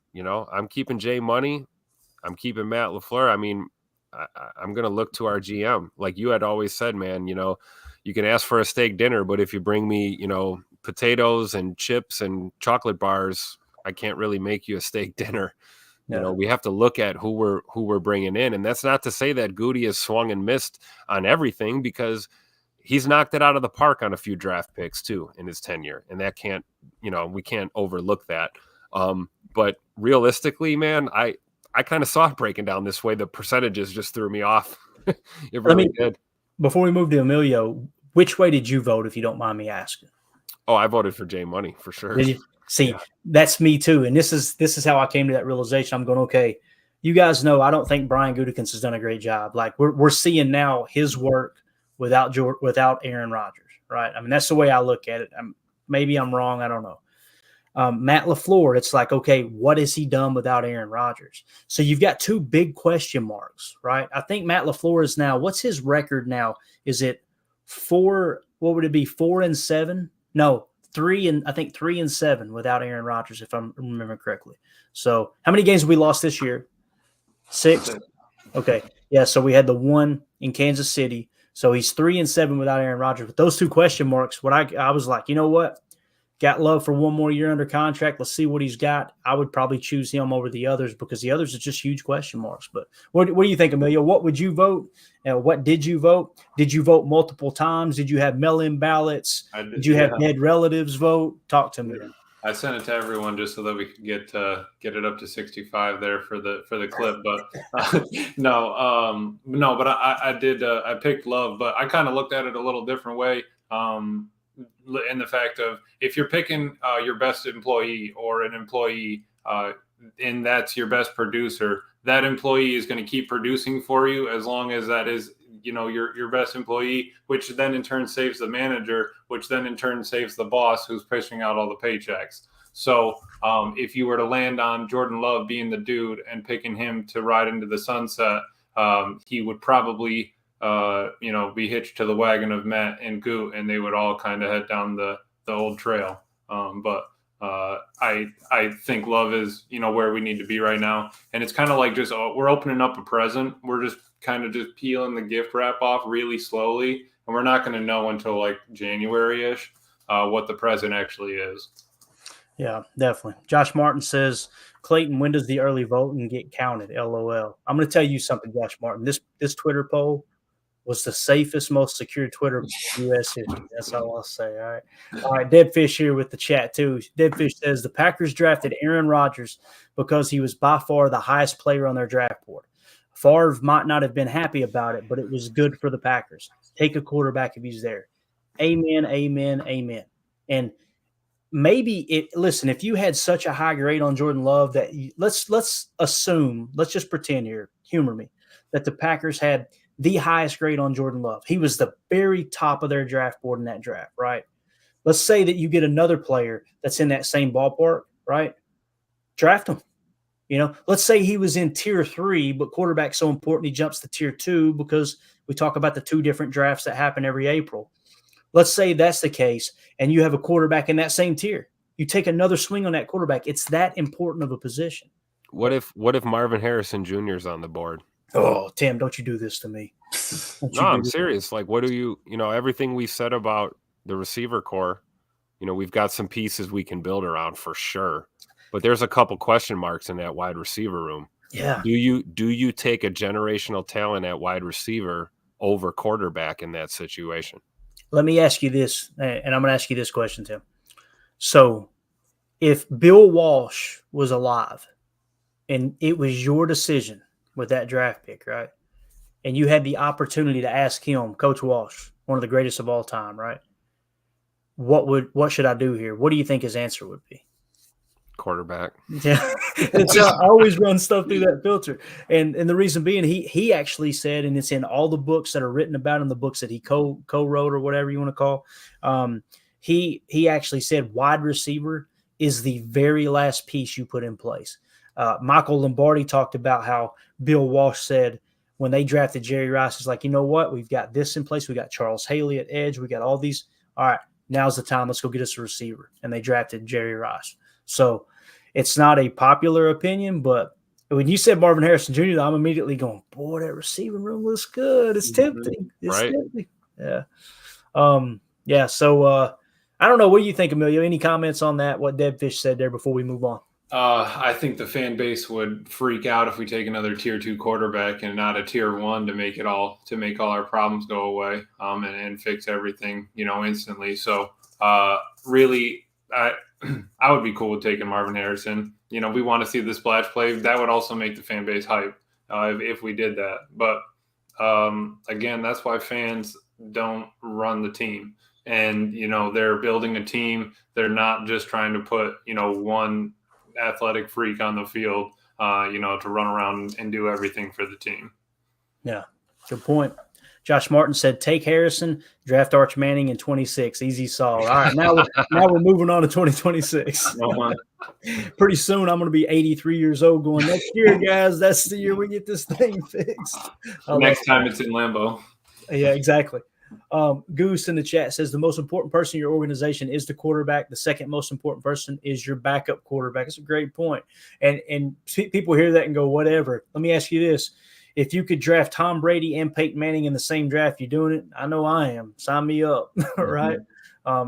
I'm keeping Jay Money. I'm keeping Matt LaFleur. I mean, I'm going to look to our GM. Like you had always said, man, you can ask for a steak dinner, but if you bring me, potatoes and chips and chocolate bars, I can't really make you a steak dinner. No. We have to look at who we're bringing in. And that's not to say that Goody has swung and missed on everything, because he's knocked it out of the park on a few draft picks too in his tenure. And that we can't overlook that. But realistically, man, I kind of saw it breaking down this way. The percentages just threw me off. It really did. Before we move to Emilio, which way did you vote, if you don't mind me asking? Oh, I voted for Jay Money for sure. Did you? See, that's me too. And this is how I came to that realization. I'm going, okay, you guys know I don't think Brian Gutekunst has done a great job. Like we're seeing now his work without Aaron Rodgers, right? I mean, that's the way I look at it. Maybe I'm wrong. I don't know. Matt LaFleur, it's like, okay, what has he done without Aaron Rodgers? So you've got 2 big question marks, right? I think Matt LaFleur is now, what's his record now? Is it 4? What would it be? 4-7? No, 3-7 without Aaron Rodgers, if I'm remembering correctly. So how many games have we lost this year? 6? Okay. Yeah. So we had the 1 in Kansas City. So he's 3-7 without Aaron Rodgers. With those 2 question marks, what I was like, you know what? got Love for one more year under contract. Let's see what he's got. I would probably choose him over the others because the others are just huge question marks. But what do you think, Emilio? What would you vote? What did you vote? Did you vote multiple times? Did you have mail-in ballots? Did you have dead relatives vote? Talk to me. I sent it to everyone just so that we could get it up to 65 there for the clip. But but I did I picked Love, but I kind of looked at it a little different way. In the fact of if you're picking your best employee or an employee and that's your best producer, that employee is going to keep producing for you as long as that is, your best employee, which then in turn saves the manager, which then in turn saves the boss who's pushing out all the paychecks. So if you were to land on Jordan Love being the dude and picking him to ride into the sunset, he would probably be hitched to the wagon of Matt and Goot, and they would all kind of head down the old trail. But I think Love is, where we need to be right now. And it's kind of like we're opening up a present. We're just kind of just peeling the gift wrap off really slowly. And we're not going to know until like January-ish what the present actually is. Yeah, definitely. Josh Martin says, Clayton, when does the early voting get counted? LOL. I'm going to tell you something, Josh Martin. This Twitter poll was the safest, most secure Twitter U.S. history. That's all I'll say. All right. Deadfish here with the chat, too. Deadfish says the Packers drafted Aaron Rodgers because he was by far the highest player on their draft board. Favre might not have been happy about it, but it was good for the Packers. Take a quarterback if he's there. Amen, amen, amen. And maybe listen, if you had such a high grade on Jordan Love that let's assume, let's just pretend here, humor me, that the Packers had the highest grade on Jordan Love. He was the very top of their draft board in that draft, right? Let's say that you get another player that's in that same ballpark, right? Draft him. Let's say he was in tier 3, but quarterback's so important he jumps to tier 2 because we talk about the 2 different drafts that happen every April. Let's say that's the case, and you have a quarterback in that same tier. You take another swing on that quarterback. It's that important of a position. What if Marvin Harrison Jr. is on the board? Oh, Tim, don't you do this to me. No, I'm serious. Like, what do you everything we said about the receiver core, we've got some pieces we can build around for sure. But there's a couple question marks in that wide receiver room. Yeah. Do you take a generational talent at wide receiver over quarterback in that situation? Let me ask you this, and I'm going to ask you this question, Tim. So if Bill Walsh was alive and it was your decision with that draft pick, right? And you had the opportunity to ask him, Coach Walsh, one of the greatest of all time, right? What should I do here? What do you think his answer would be? Quarterback. Yeah. I always run stuff through that filter. And the reason being, he actually said, and it's in all the books that are written about him, the books that he co-wrote or whatever you want to call, he actually said wide receiver is the very last piece you put in place. Michael Lombardi talked about how Bill Walsh said when they drafted Jerry Rice, it's like, you know what? We've got this in place. We got Charles Haley at edge. We got all these. All right, now's the time. Let's go get us a receiver. And they drafted Jerry Rice. So it's not a popular opinion, but when you said Marvin Harrison Jr., I'm immediately going, boy, that receiving room looks good. It's tempting. It's tempting. Yeah. Yeah. So I don't know. What do you think, Emilio? Any comments on that? What Deadfish said there before we move on? I think the fan base would freak out if we take another tier 2 quarterback and not a tier 1 to make all our problems go away and fix everything, instantly. So really, I would be cool with taking Marvin Harrison. We want to see the splash play. That would also make the fan base hype if we did that. But again, that's why fans don't run the team. And, they're building a team. They're not just trying to put, one athletic freak on the field, to run around and do everything for the team. Yeah, good point. Josh Martin said, take Harrison, draft Arch Manning in 26. Easy solve. All right, now we're moving on to 2026. Pretty soon I'm going to be 83 years old going, next year, guys, that's the year we get this thing fixed. Next time it's in Lambeau. Yeah, exactly. Goose in the chat says the most important person in your organization is the quarterback. The second most important person is your backup quarterback. It's a great point. And people hear that and go, whatever. Let me ask you this. If you could draft Tom Brady and Peyton Manning in the same draft, you doing it? I know I am. Sign me up. Right.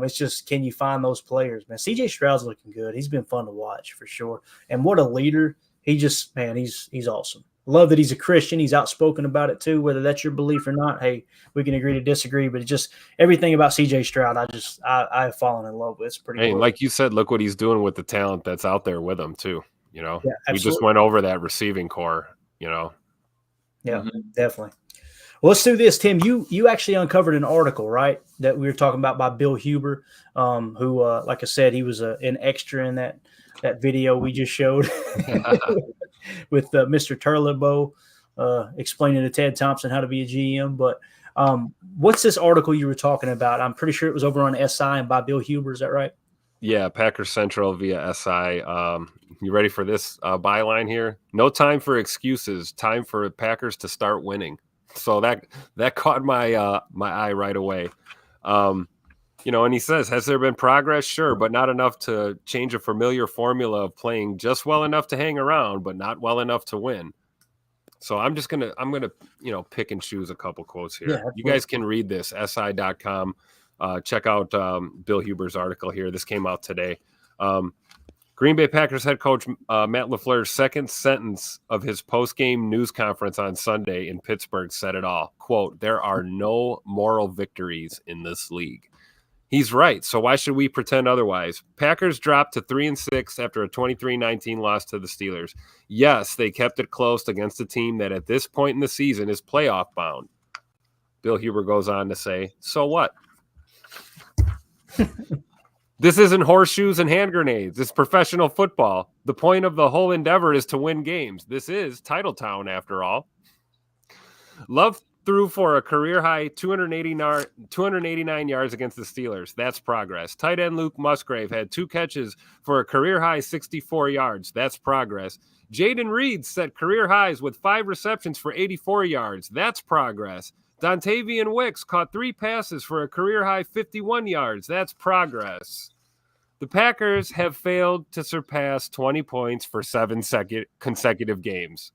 It's just, can you find those players, man? CJ Stroud's looking good. He's been fun to watch for sure. And what a leader. He just, man, he's awesome. Love that he's a Christian. He's outspoken about it too, whether that's your belief or not. Hey, we can agree to disagree, but it's just everything about CJ Stroud, I have fallen in love with. It's pretty cool. Like you said, look what he's doing with the talent that's out there with him too. You know, Yeah, we just went over that receiving core, you know. Yeah, definitely. Well, let's do this, Tim. You actually uncovered an article, right, that we were talking about by Bill Huber, who, like I said, he was an extra in that video we just showed with Mr. Turlebo explaining to Ted Thompson how to be a GM. But what's this article you were talking about? I'm pretty sure it was over on SI and by Bill Huber. Is that right? Yeah, Packers Central via SI. You ready for this byline here? No time for excuses. Time for Packers to start winning. So that caught my my eye right away. You know, and he says, has there been progress? Sure, but not enough to change a familiar formula of playing just well enough to hang around, but not well enough to win. So I'm gonna pick and choose a couple quotes here. Yeah, you guys can read this, si.com. Check out Bill Huber's article here. This came out today. Green Bay Packers head coach Matt LaFleur's second sentence of his post-game news conference on Sunday in Pittsburgh said it all. Quote, there are no moral victories in this league. He's right, so why should we pretend otherwise? Packers dropped to 3-6 after a 23-19 loss to the Steelers. Yes, they kept it close against a team that at this point in the season is playoff bound. Bill Huber goes on to say, so what? This isn't horseshoes and hand grenades. It's professional football. The point of the whole endeavor is to win games. This is Titletown, after all. Love threw for a career-high 289 yards against the Steelers. That's progress. Tight end Luke Musgrave had 2 catches for a career-high 64 yards. That's progress. Jaden Reed set career highs with 5 receptions for 84 yards. That's progress. Dontavian Wicks caught 3 passes for a career-high 51 yards. That's progress. The Packers have failed to surpass 20 points for 7 consecutive games.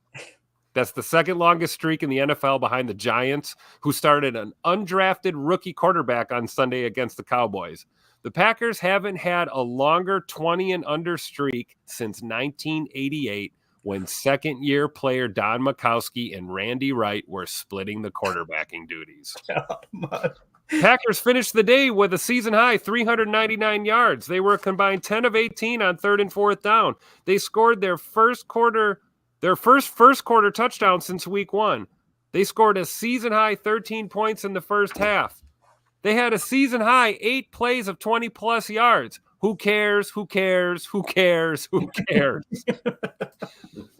That's the second longest streak in the NFL behind the Giants, who started an undrafted rookie quarterback on Sunday against the Cowboys. The Packers haven't had a longer 20 and under streak since 1988, when second-year player Don Majkowski and Randy Wright were splitting the quarterbacking duties. Packers finished the day with a season-high 399 yards. They were a combined 10 of 18 on 3rd and 4th down. They scored their first quarter touchdown since week 1. They scored a season-high 13 points in the first half. They had a season-high 8 plays of 20-plus yards. Who cares? Who cares? Who cares? Who cares?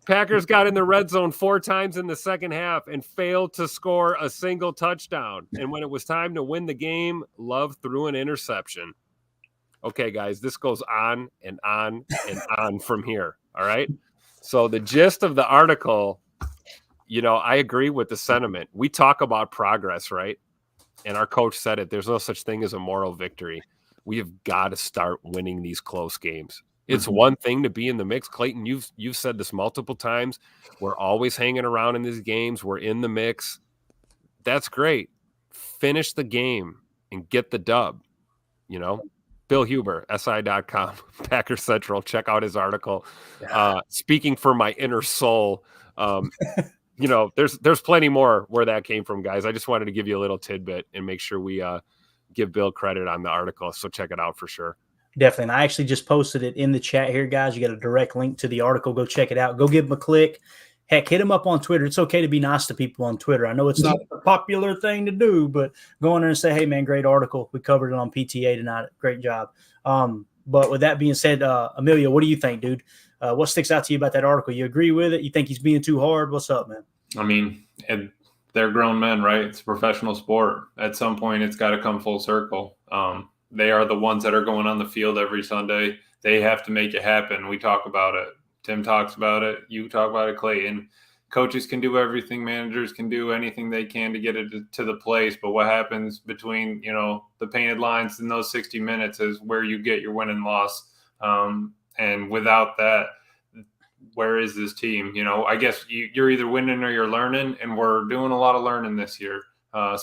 Packers got in the red zone 4 times in the second half and failed to score a single touchdown. And when it was time to win the game, Love threw an interception. Okay, guys, this goes on and on and on from here. All right. So the gist of the article, I agree with the sentiment. We talk about progress, right? And our coach said it. There's no such thing as a moral victory. We have got to start winning these close games. It's one thing to be in the mix. Clayton, you've said this multiple times. We're always hanging around in these games. We're in the mix. That's great. Finish the game and get the dub. Bill Huber, SI.com, Packers Central. Check out his article. Speaking for my inner soul, there's plenty more where that came from, guys. I just wanted to give you a little tidbit and make sure we give Bill credit on the article. So check it out for sure. Definitely. And I actually just posted it in the chat here, guys. You got a direct link to the article. Go check it out. Go give him a click. Heck, hit him up on Twitter. It's okay to be nice to people on Twitter. I know it's not a popular thing to do, but go on there and say, hey, man, great article. We covered it on PTA tonight. Great job. But with that being said, Emilio, what do you think, dude? What sticks out to you about that article? You agree with it? You think he's being too hard? What's up, man? I mean, they're grown men, right? It's a professional sport. At some point, it's got to come full circle. They are the ones that are going on the field every Sunday. They have to make it happen. We talk about it. Tim talks about it. You talk about it, Clayton. Coaches can do everything. Managers can do anything they can to get it to the place. But what happens between, the painted lines in those 60 minutes is where you get your win and loss. And without that, where is this team? I guess you're either winning or you're learning, and we're doing a lot of learning this year. Or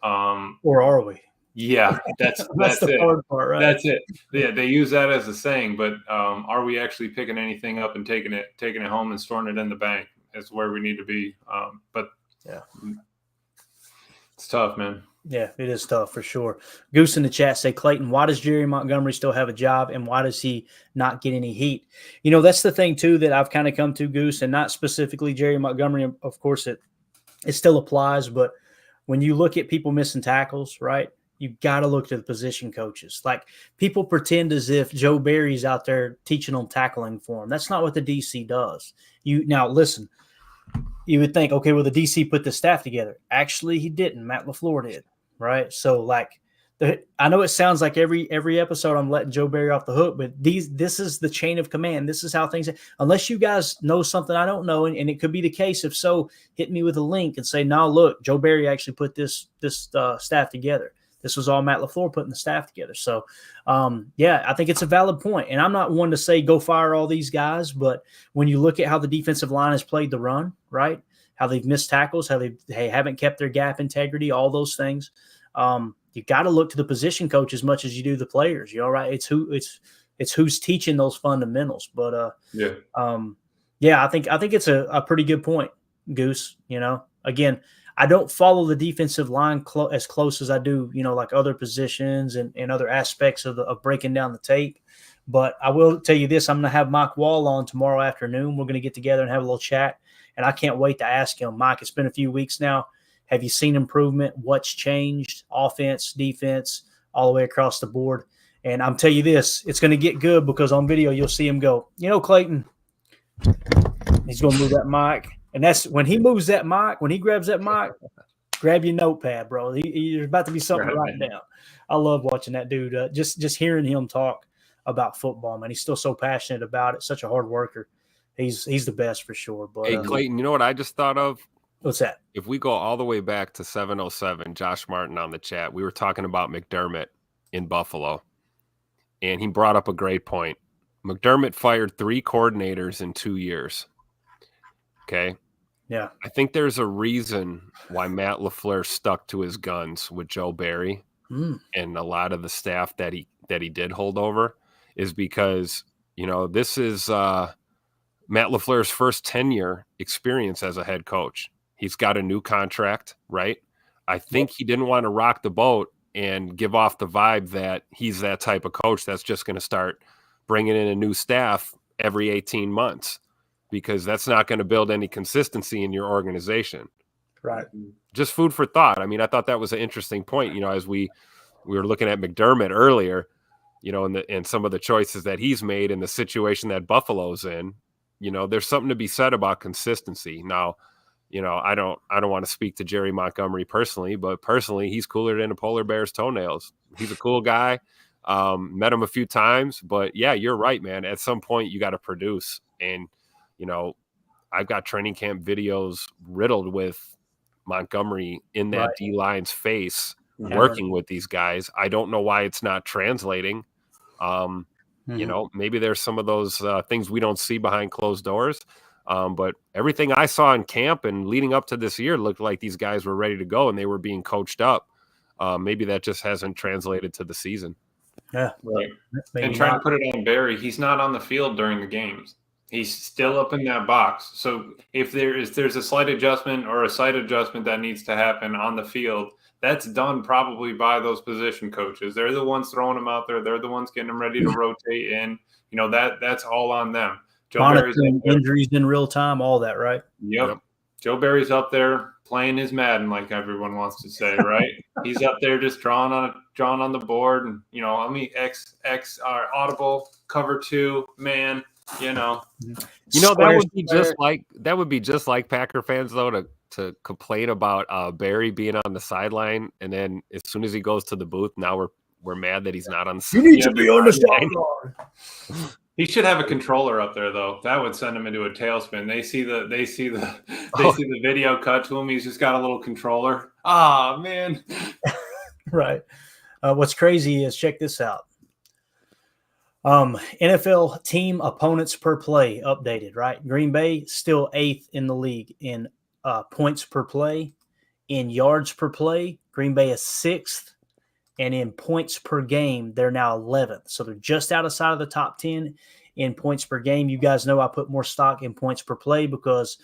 are we? Yeah, that's the it. hard part, right? That's it. Yeah, they use that as a saying, but are we actually picking anything up and taking it home and storing it in the bank? Is where we need to be. But yeah, it's tough, man. Yeah, it is tough for sure. Goose in the chat say, Clayton, why does Jerry Montgomery still have a job and why does he not get any heat? You know, that's the thing too that I've kind of come to, Goose, and not specifically Jerry Montgomery. Of course, it still applies, but when you look at people missing tackles, right, you got to look to the position coaches. Like, people pretend as if Joe Barry's out there teaching them tackling for them. That's not what the DC does. Now listen. You would think, okay, well, the DC put the staff together. Actually, he didn't. Matt LaFleur did, right? So, like, I know it sounds like every episode I'm letting Joe Barry off the hook, but this is the chain of command. This is how things – unless you guys know something I don't know, and it could be the case. If so, hit me with a link and say, no, look, Joe Barry actually put this staff together. This was all Matt LaFleur putting the staff together. So, yeah, I think it's a valid point. And I'm not one to say go fire all these guys, but when you look at how the defensive line has played the run, right, how they've missed tackles, how they haven't kept their gap integrity, all those things, you got to look to the position coach as much as you do the players. You know, right? It's who's teaching those fundamentals. But yeah, I think it's a pretty good point, Goose. You know, again, I don't follow the defensive line as close as I do, you know, like other positions and other aspects of breaking down the tape. But I will tell you this: I'm going to have Mike Wall on tomorrow afternoon. We're going to get together and have a little chat, and I can't wait to ask him, Mike. It's been a few weeks now. Have you seen improvement? What's changed? Offense, defense, all the way across the board. And I'm telling you this: it's going to get good because on video you'll see him go, you know, Clayton. He's going to move that mic. And that's when he moves that mic, when he grabs that mic, grab your notepad, bro. There's about to be something to write down. I love watching that dude. Just hearing him talk about football, man. He's still so passionate about it. Such a hard worker. He's the best for sure. But hey, Clayton, you know what I just thought of? What's that? If we go all the way back to 707, Josh Martin on the chat, we were talking about McDermott in Buffalo, and he brought up a great point. McDermott fired 3 coordinators in 2 years. Okay. Yeah. I think there's a reason why Matt LaFleur stuck to his guns with Joe Barry and a lot of the staff that he did hold over is because, you know, this is Matt LaFleur's first 10-year experience as a head coach. He's got a new contract, right? I think he didn't want to rock the boat and give off the vibe that he's that type of coach that's just going to start bringing in a new staff every 18 months. Because that's not going to build any consistency in your organization. Right. Just food for thought. I mean, I thought that was an interesting point, you know, as we were looking at McDermott earlier, you know, and some of the choices that he's made in the situation that Buffalo's in, you know, there's something to be said about consistency. Now, you know, I don't want to speak to Jerry Montgomery personally, but personally, he's cooler than a polar bear's toenails. He's a cool guy. Met him a few times, but yeah, you're right, man. At some point you got to produce. And, you know, I've got training camp videos riddled with Montgomery in that D-line's face working with these guys. I don't know why it's not translating. You know, maybe there's some of those things we don't see behind closed doors. But everything I saw in camp and leading up to this year looked like these guys were ready to go and they were being coached up. Maybe that just hasn't translated to the season. Yeah. Right. And trying to put it on Barry, he's not on the field during the games. He's still up in that box. So if there's a slight adjustment or a slight adjustment that needs to happen on the field, that's done probably by those position coaches. They're the ones throwing them out there. They're the ones getting them ready to rotate in. You know, that's all on them. Joe Barry's injuries in real time, all that, right? Yep. Joe Barry's up there playing his Madden, like everyone wants to say, right? He's up there just drawing on the board, and you know, X audible cover 2 man. You know, that would be just like Packer fans though to complain about Barry being on the sideline, and then as soon as he goes to the booth, now we're mad that he's not on the sideline. You need to be on the sideline. He should have a controller up there though. That would send him into a tailspin. They see the video cut to him. He's just got a little controller. Ah, man. Right. What's crazy is, check this out. NFL team opponents per play updated, right? Green Bay still 8th in the league in points per play. In yards per play, Green Bay is 6th. and in points per game, they're now 11th. So they're just outside of the top 10 in points per game. You guys know I put more stock in points per play because,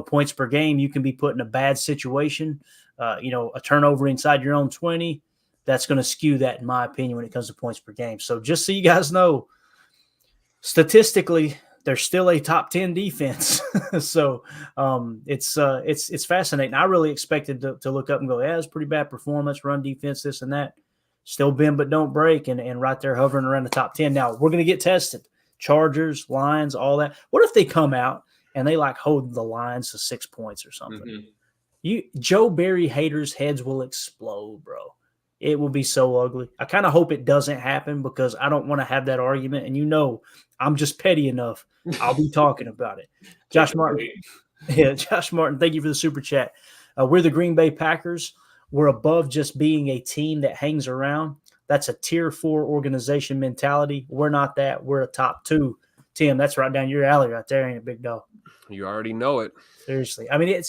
points per game, you can be put in a bad situation, a turnover inside your own 20. That's going to skew that, in my opinion, when it comes to points per game. So just so you guys know, statistically, they're still a top 10 defense. So it's fascinating. I really expected to look up and go, yeah, it's pretty bad performance, run defense, this and that. Still bend but don't break, and right there hovering around the top 10. Now, we're going to get tested. Chargers, Lions, all that. What if they come out and they hold the Lions to 6 points or something? Joe Barry haters' heads will explode, bro. It will be so ugly. I kind of hope it doesn't happen because I don't want to have that argument. And I'm just petty enough. I'll be talking about it. Josh Martin. Yeah, Josh Martin, thank you for the super chat. We're the Green Bay Packers. We're above just being a team that hangs around. That's a tier 4 organization mentality. We're not that. We're a top 2. Tim, that's right down your alley right there, ain't it, big dog? You already know it. Seriously. I mean,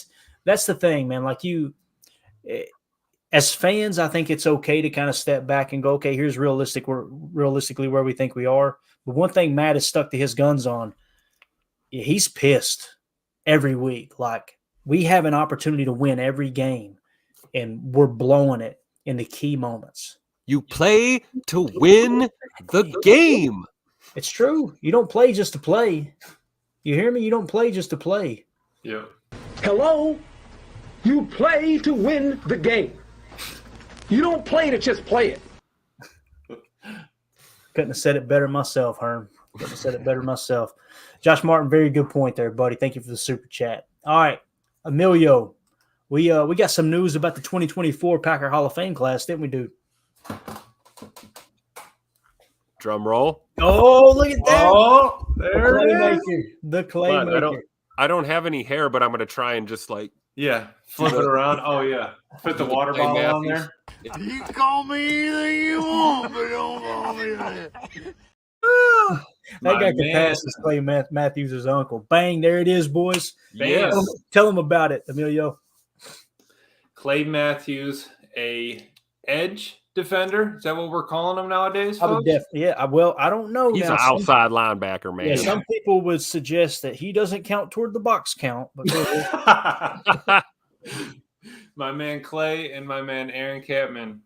that's the thing, man. As fans, I think it's okay to kind of step back and go, okay, here's realistically where we think we are. But one thing Matt is stuck to his guns on, he's pissed every week. We have an opportunity to win every game, and we're blowing it in the key moments. You play to win the game. It's true. You don't play just to play. You hear me? You don't play just to play. Yeah. Hello? You play to win the game. You don't play to just play it. Couldn't have said it better myself, Herm. Couldn't have said it better myself. Josh Martin, very good point there, buddy. Thank you for the super chat. All right, Emilio, we got some news about the 2024 Packer Hall of Fame class, didn't we, dude? Drum roll. Oh, look at that. Oh, there it is. The Claymaker. I don't have any hair, but I'm going to try and just flip it around. Oh, yeah. Put the water bottle on there. You call me anything you want, but don't call me that. That guy can pass as Clay Matthews' uncle. Bang, there it is, boys. Yes. Tell them about it, Emilio. Clay Matthews, a edge defender. Is that what we're calling him nowadays, folks? I don't know. He's an outside linebacker, man. Yeah, some people would suggest that he doesn't count toward the box count. But my man Clay and my man Aaron Capman,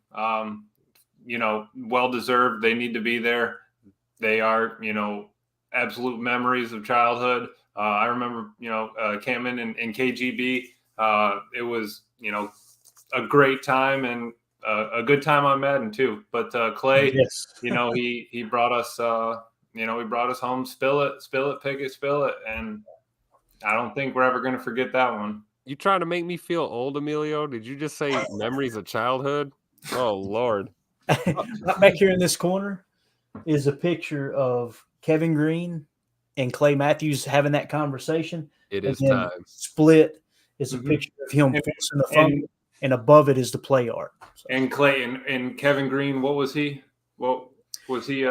well-deserved. They need to be there. They are, absolute memories of childhood. I remember, Capman and KGB. It was, a great time and a good time on Madden too. But Clay, yes. He brought us, he brought us home. Spill it, pick it, spill it. And I don't think we're ever going to forget that one. You trying to make me feel old, Emilio? Did you just say memories of childhood? Oh, Lord. Right back here in this corner is a picture of Kevin Green and Clay Matthews having that conversation. It is time. Split is a picture of him forcing the fumble, and above it is the play art. So. And Clay and Kevin Green, what was he? What was he?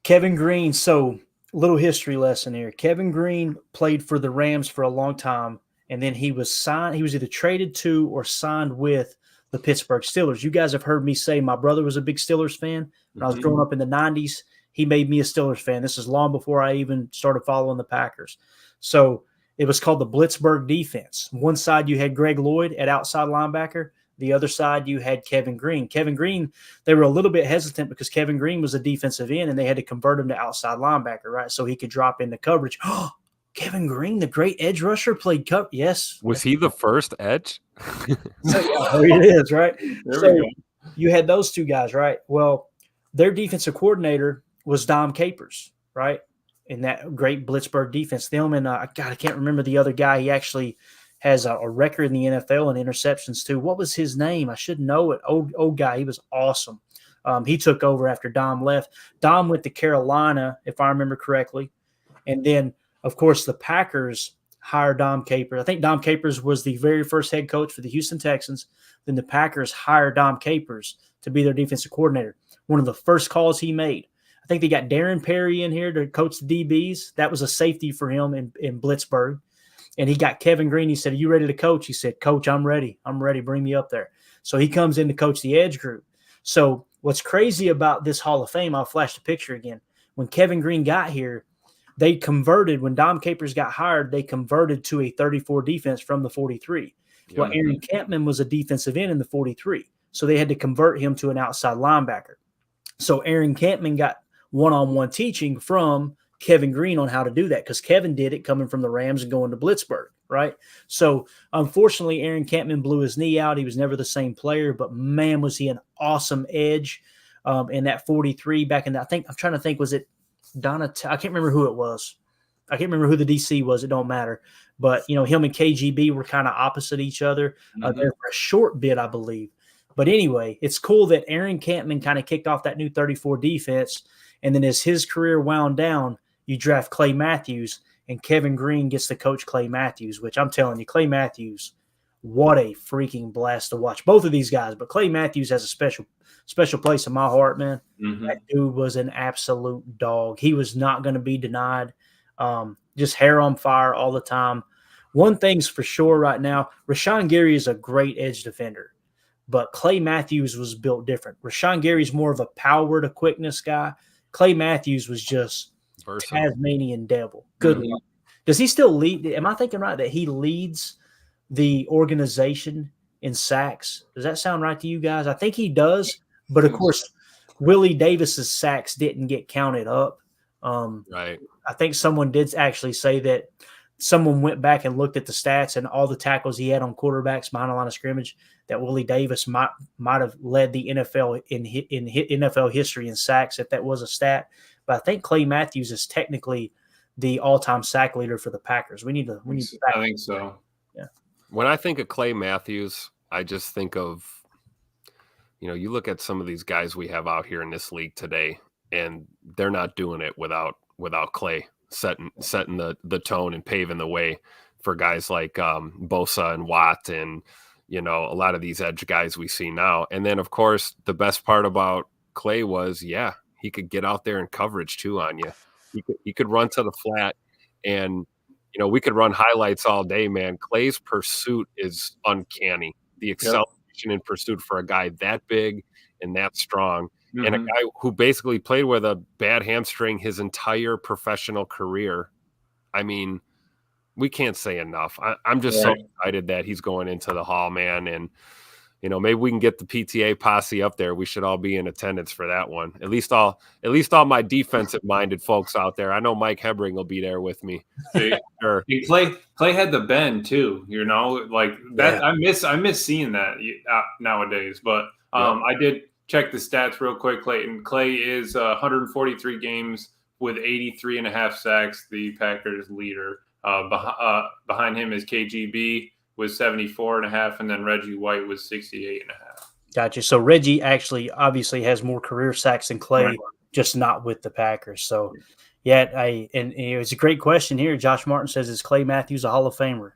Kevin Green. So, little history lesson here. Kevin Green played for the Rams for a long time. And then he was signed. He was either traded to or signed with the Pittsburgh Steelers. You guys have heard me say my brother was a big Steelers fan. When I was growing up in the 90s, he made me a Steelers fan. This is long before I even started following the Packers. So it was called the Blitzburg defense. One side you had Greg Lloyd at outside linebacker. The other side you had Kevin Green. Kevin Green, they were a little bit hesitant because Kevin Green was a defensive end and they had to convert him to outside linebacker, right? So he could drop into coverage. Kevin Green, the great edge rusher, played cover. Yes. Was he the first edge? There it is, right? You had those two guys, right? Well, their defensive coordinator was Dom Capers, right? In that great Blitzburg defense. Them and, I can't remember the other guy. He actually has a record in the NFL and interceptions too. What was his name? I should know it. Old guy. He was awesome. He took over after Dom left. Dom went to Carolina, if I remember correctly. And then, of course, the Packers hired Dom Capers. I think Dom Capers was the very first head coach for the Houston Texans. Then the Packers hired Dom Capers to be their defensive coordinator. One of the first calls he made. I think they got Darren Perry in here to coach the DBs. That was a safety for him in Blitzburg. And he got Kevin Green. He said, "Are you ready to coach?" He said, "Coach, I'm ready. I'm ready. Bring me up there." So he comes in to coach the edge group. So what's crazy about this Hall of Fame, I'll flash the picture again. When Kevin Green got here, they converted, when Dom Capers got hired, they converted to a 34 defense from the 43. Yeah. Well, Aaron Campman was a defensive end in the 43. So they had to convert him to an outside linebacker. So Aaron Campman got one-on-one teaching from Kevin Green on how to do that, because Kevin did it coming from the Rams and going to Blitzburg, right? So unfortunately, Aaron Campman blew his knee out. He was never the same player, but man, was he an awesome edge in that 43 back in that. I'm trying to think, was it Donatello? I can't remember who it was. I can't remember who the DC was. It don't matter. But, him and KGB were kind of opposite each other there for a short bit, I believe. But anyway, it's cool that Aaron Campman kind of kicked off that new 34 defense. And then as his career wound down, you draft Clay Matthews, and Kevin Green gets to coach Clay Matthews, which I'm telling you, Clay Matthews, what a freaking blast to watch. Both of these guys, but Clay Matthews has a special place in my heart, man. That dude was an absolute dog. He was not going to be denied. Just hair on fire all the time. One thing's for sure right now, Rashawn Gary is a great edge defender, but Clay Matthews was built different. Rashawn Gary's more of a power to quickness guy. Clay Matthews was just Tasmanian devil. Good luck. Does he still lead? Am I thinking right that he leads the organization in sacks? Does that sound right to you guys? I think he does, but of course, Willie Davis's sacks didn't get counted up. Right. I think someone did actually say that someone went back and looked at the stats and all the tackles he had on quarterbacks behind the line of scrimmage, that Willie Davis might have led the NFL in NFL history in sacks if that was a stat. But I think Clay Matthews is technically the all-time sack leader for the Packers. We need to. I think so. Yeah. When I think of Clay Matthews, I just think of, you look at some of these guys we have out here in this league today, and they're not doing it without Clay setting the tone and paving the way for guys like Bosa and Watt and a lot of these edge guys we see now. And then of course the best part about Clay was, he could get out there in coverage too on you. He could run to the flat, and we could run highlights all day, man. Clay's pursuit is uncanny. The acceleration in pursuit for a guy that big and that strong. And a guy who basically played with a bad hamstring his entire professional career. I mean, we can't say enough. I'm just so excited that he's going into the Hall, man. And, maybe we can get the PTA posse up there. We should all be in attendance for that one. At least all my defensive-minded folks out there. I know Mike Hebring will be there with me. Sure. Clay had the bend too, like that. Yeah. I miss seeing that nowadays. But I did check the stats real quick, Clayton. Clay is 143 games with 83.5 sacks, the Packers leader. Behind him is KGB with 74.5, and then Reggie White was 68.5. Gotcha. So Reggie actually obviously has more career sacks than Clay, just not with the Packers. So, and it was a great question here. Josh Martin says, is Clay Matthews a Hall of Famer?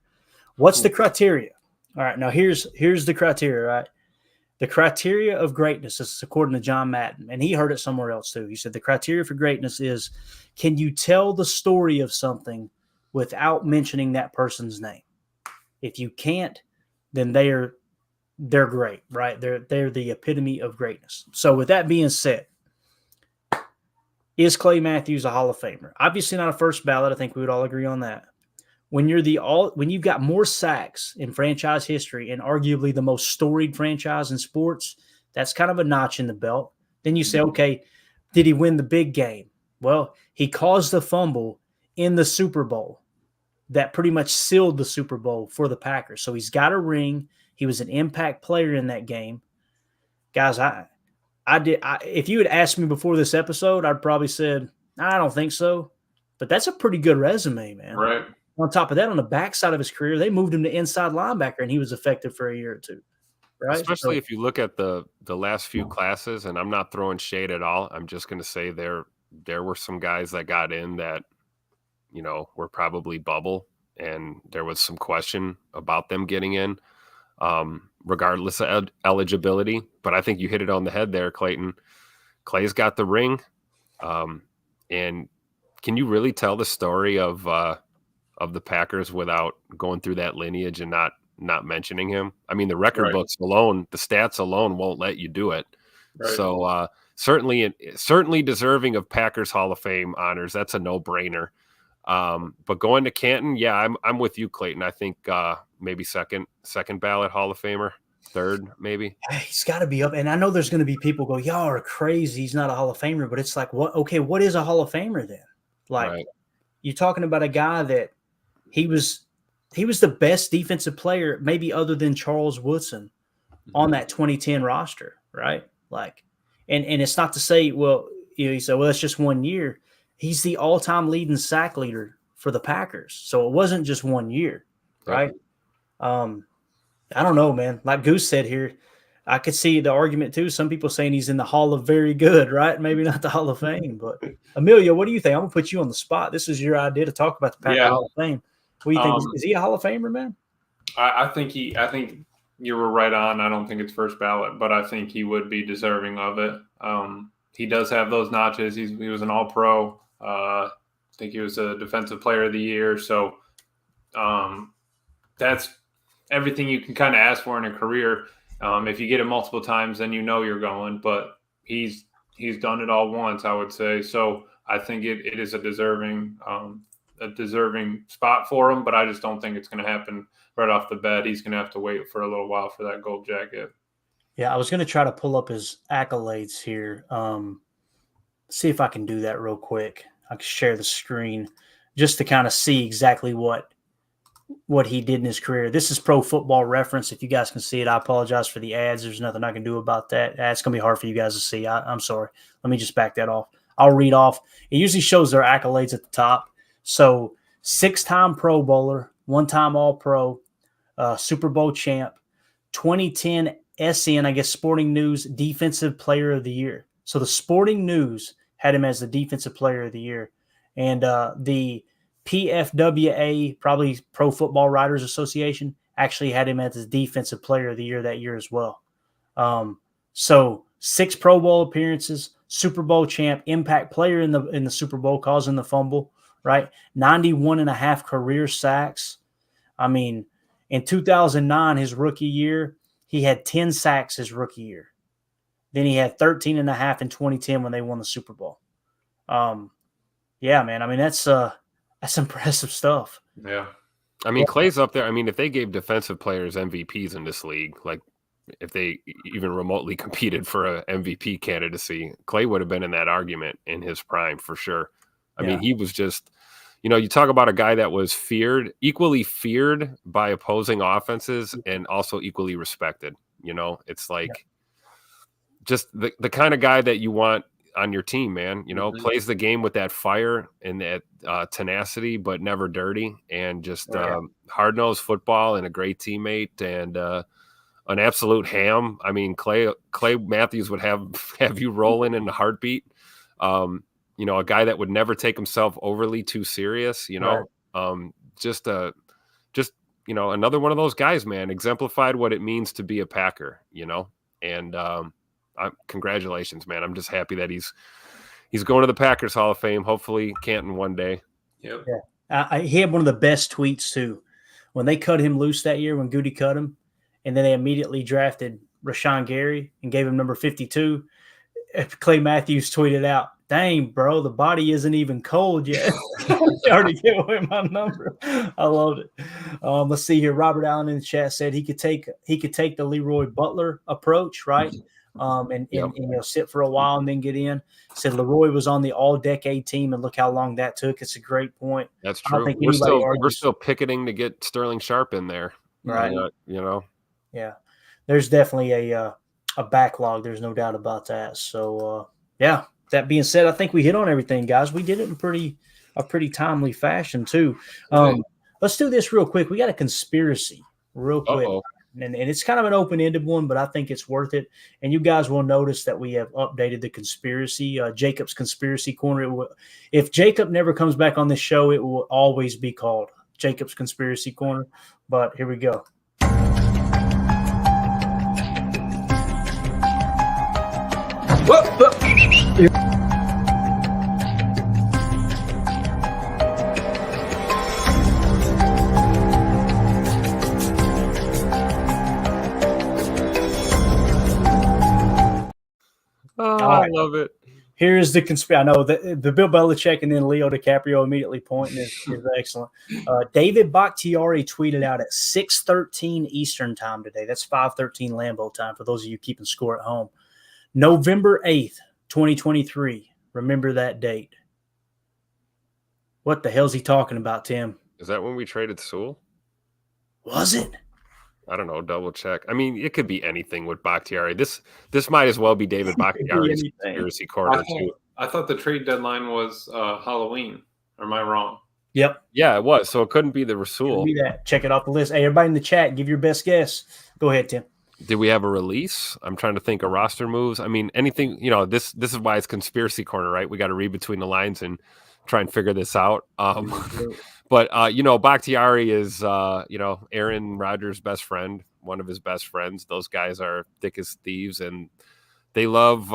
What's the criteria? All right, now here's the criteria, right? The criteria of greatness, this is according to John Madden, and he heard it somewhere else too. He said the criteria for greatness is, can you tell the story of something without mentioning that person's name? If you can't, then they're great, right? They're the epitome of greatness. So with that being said, is Clay Matthews a Hall of Famer? Obviously not a first ballot. I think we would all agree on that. When you've got more sacks in franchise history and arguably the most storied franchise in sports, that's kind of a notch in the belt. Then you say, okay, did he win the big game? Well, he caused the fumble in the Super Bowl that pretty much sealed the Super Bowl for the Packers. So he's got a ring. He was an impact player in that game. Guys, if you had asked me before this episode, I'd probably said, I don't think so. But that's a pretty good resume, man. Right. On top of that, on the backside of his career, they moved him to inside linebacker, and he was effective for a year or two. Right? Especially if you look at the last few classes, and I'm not throwing shade at all. I'm just going to say there were some guys that got in that, were probably bubble, and there was some question about them getting in, regardless of eligibility. But I think you hit it on the head there, Clayton. Clay's got the ring. And can you really tell the story of the Packers without going through that lineage and not mentioning him? I mean, the record books alone, the stats alone won't let you do it. Right. So certainly deserving of Packers Hall of Fame honors. That's a no-brainer. But going to Canton, yeah, I'm with you, Clayton. I think maybe second ballot Hall of Famer, third maybe. He's got to be up. And I know there's going to be people go, y'all are crazy. He's not a Hall of Famer. But it's like, what? Okay, what is a Hall of Famer then? Like, Right. You're talking about a guy that he was the best defensive player, maybe other than Charles Woodson, on that 2010 roster, right? Like, and it's not to say, well, you say, well, that's just 1 year. He's the all-time leading sack leader for the Packers, so it wasn't just 1 year, right? I don't know, man. Like Goose said here, I could see the argument too. Some people saying he's in the Hall of Very Good, right? Maybe not the Hall of Fame, but Emilio, what do you think? I'm gonna put you on the spot. This is your idea to talk about the Packers Hall of Fame. What do you think? Is he a Hall of Famer, man? I think you were right on. I don't think it's first ballot, but I think he would be deserving of it. He does have those notches. He was an All-Pro. I think he was a Defensive Player of the Year. So that's everything you can kind of ask for in a career. If you get it multiple times, then you know you're going. But he's done it all once, I would say. So I think it is a deserving spot for him. But I just don't think it's going to happen right off the bat. He's going to have to wait for a little while for that gold jacket. Yeah, I was going to try to pull up his accolades here. See if I can do that real quick. I can share the screen just to kind of see exactly what he did in his career. This is Pro Football Reference. If you guys can see it, I apologize for the ads. There's nothing I can do about that. It's going to be hard for you guys to see. I'm sorry. Let me just back that off. I'll read off. It usually shows their accolades at the top. So 6-time Pro Bowler, 1-time All-Pro, Super Bowl champ, 2010 SN, I guess Sporting News Defensive Player of the Year. So the Sporting News had him as the Defensive Player of the Year. And the PFWA, probably Pro Football Writers Association, actually had him as the Defensive Player of the Year that year as well. So 6 Pro Bowl appearances, Super Bowl champ, impact player in the Super Bowl, causing the fumble, right? 91.5 career sacks. I mean, in 2009, his rookie year, he had 10 sacks his rookie year. Then he had 13.5 in 2010 when they won the Super Bowl. Yeah, man. I mean, that's impressive stuff. Yeah. I mean, Clay's up there. I mean, if they gave defensive players MVPs in this league, like if they even remotely competed for a MVP candidacy, Clay would have been in that argument in his prime for sure. I mean, he was just, you talk about a guy that was equally feared by opposing offenses and also equally respected. It's like just the kind of guy that you want on your team, man. Plays the game with that fire and that tenacity, but never dirty, and just hard-nosed football, and a great teammate, and an absolute ham. I mean, Clay Matthews would have you rolling in a heartbeat. A guy that would never take himself overly too serious. Just another one of those guys, man. Exemplified what it means to be a Packer. And congratulations, man. I'm just happy that he's going to the Packers Hall of Fame. Hopefully Canton one day. Yep. Yeah. He had one of the best tweets too. When they cut him loose that year, when Goody cut him, and then they immediately drafted Rashawn Gary and gave him number 52. Clay Matthews tweeted out, "Dang, bro, the body isn't even cold yet." He already gave away my number. I loved it. Let's see here. Robert Allen in the chat said he could take the Leroy Butler approach, right? And sit for a while and then get in. Said Leroy was on the all-decade team, and look how long that took. It's a great point. That's true. We're still picketing to get Sterling Sharp in there, right? Yeah, there's definitely a backlog. There's no doubt about that. So that being said, I think we hit on everything, guys. We did it in a pretty timely fashion too. Let's do this real quick. We got a conspiracy real quick. And it's kind of an open-ended one, but I think it's worth it. And you guys will notice that we have updated the conspiracy, Jacob's Conspiracy Corner. If Jacob never comes back on this show, it will always be called Jacob's Conspiracy Corner. But here we go. right. love it. Here's the conspiracy. I know the Bill Belichick and then Leo DiCaprio immediately pointing is excellent. David Bakhtiari tweeted out at 6:13 Eastern time today. That's 5:13 Lambeau time for those of you keeping score at home. November 8th, 2023. Remember that date. What the hell's he talking about, Tim? Is that when we traded Sewell? Was it? I don't know. Double check. I mean, it could be anything with Bakhtiari. This might as well be David Bakhtiari's conspiracy corner too. I thought the trade deadline was Halloween. Or am I wrong? Yep. Yeah, it was. So it couldn't be the Rasul. Be that. Check it off the list. Hey, everybody in the chat, give your best guess. Go ahead, Tim. Did we have a release? I'm trying to think of roster moves. I mean, anything. This is why it's conspiracy corner, right? We got to read between the lines and try and figure this out. But Bakhtiari is Aaron Rodgers' best friend, one of his best friends. Those guys are thick as thieves, and they love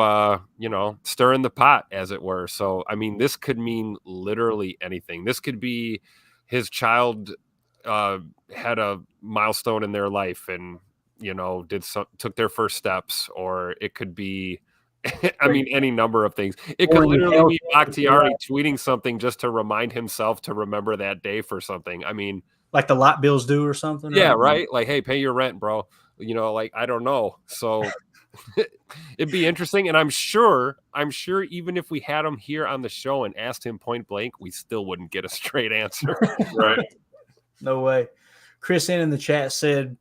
stirring the pot, as it were. So I mean, this could mean literally anything. This could be his child had a milestone in their life and took their first steps, or it could be I mean, any number of things. It could literally be Bakhtiari tweeting something just to remind himself to remember that day for something. I mean, like the lot bills due or something. Yeah, right. Like, hey, pay your rent, bro. I don't know. So it'd be interesting. And I'm sure even if we had him here on the show and asked him point blank, we still wouldn't get a straight answer. Right. No way. Chris in the chat said,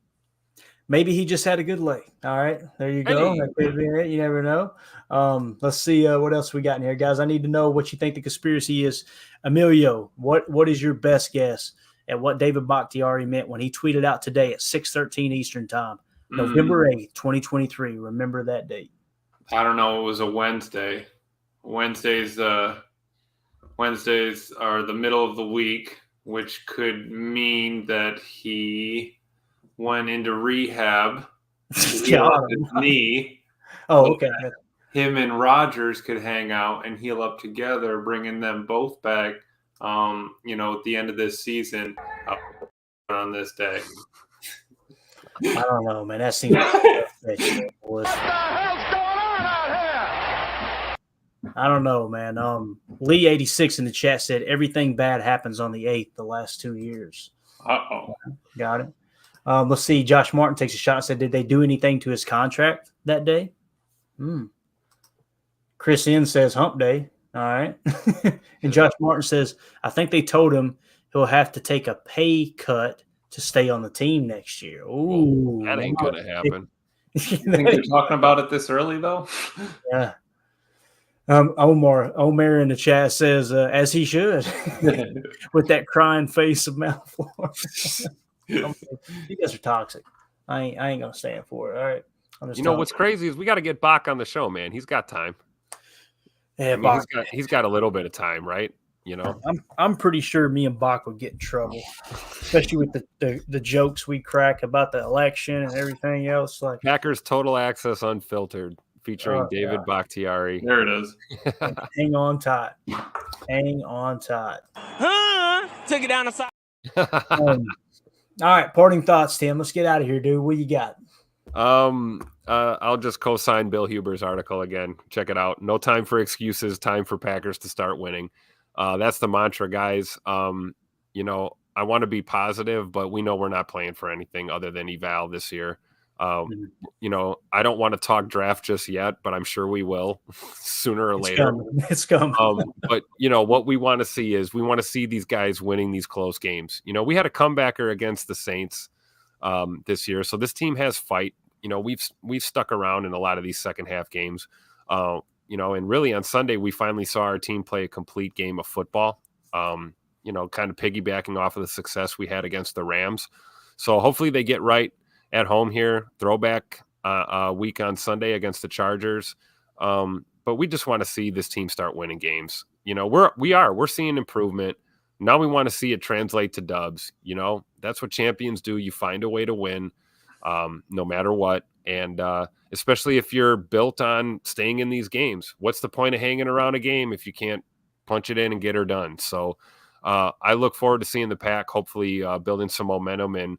maybe he just had a good lay. All right, there you go. Hey. That could be it. You never know. Let's see what else we got in here, guys. I need to know what you think the conspiracy is. Emilio, what is your best guess at what David Bakhtiari meant when he tweeted out today at 6:13 Eastern time, November 8th, 2023? Remember that date. I don't know. It was a Wednesday. Wednesdays are the middle of the week, which could mean that he went into rehab. His knee. Oh, okay. Him and Rodgers could hang out and heal up together, bringing them both back. At the end of this season, on this day. I don't know, man. That seems. What the hell's going on out here? I don't know, man. Lee86 in the chat said everything bad happens on the 8th the last 2 years. Got it. Let's see. Josh Martin takes a shot and said, did they do anything to his contract that day? Chris N says hump day. All right. And Josh Martin says, I think they told him he'll have to take a pay cut to stay on the team next year. Ooh. That ain't going to happen. You think they're talking about it this early, though? Yeah. Omar in the chat says, as he should, with that crying face of Malfoy. You guys are toxic. I ain't gonna stand for it. All right. What's crazy is we got to get Bach on the show, man. He's got time. Yeah, he's got a little bit of time, right? I'm pretty sure me and Bach would get in trouble, especially with the jokes we crack about the election and everything else. Like Packers Total Access Unfiltered, featuring David Bakhtiari. There it is. Hang on tight. Hang on tight. Took it down the side. All right, parting thoughts, Tim. Let's get out of here, dude. What you got? I'll just co-sign Bill Huber's article again. Check it out. No time for excuses. Time for Packers to start winning. That's the mantra, guys. I want to be positive, but we know we're not playing for anything other than eval this year. I don't want to talk draft just yet, but I'm sure we will sooner or later. It's coming. But what we want to see is these guys winning these close games. We had a comebacker against the Saints this year, so this team has fight. We've stuck around in a lot of these second half games. And really on Sunday we finally saw our team play a complete game of football. Kind of piggybacking off of the success we had against the Rams. So hopefully they get right at home here, throwback week on Sunday against the Chargers. But we just want to see this team start winning games. We're seeing improvement. Now we want to see it translate to dubs. That's what champions do. You find a way to win no matter what. And especially if you're built on staying in these games, what's the point of hanging around a game if you can't punch it in and get her done? So I look forward to seeing the Pack, hopefully building some momentum and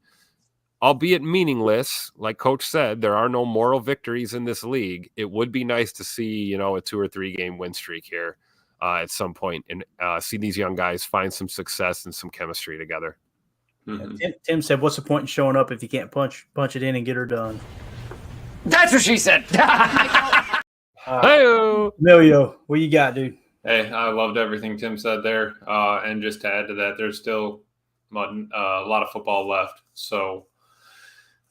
albeit meaningless, like Coach said, there are no moral victories in this league. It would be nice to see, a 2 or 3 game win streak here at some point and see these young guys find some success and some chemistry together. Mm-hmm. Tim said, "What's the point in showing up if you can't punch it in and get her done?" That's what she said. Hey, Emilio, what you got, dude? Hey, I loved everything Tim said there. And just to add to that, there's still a lot of football left. So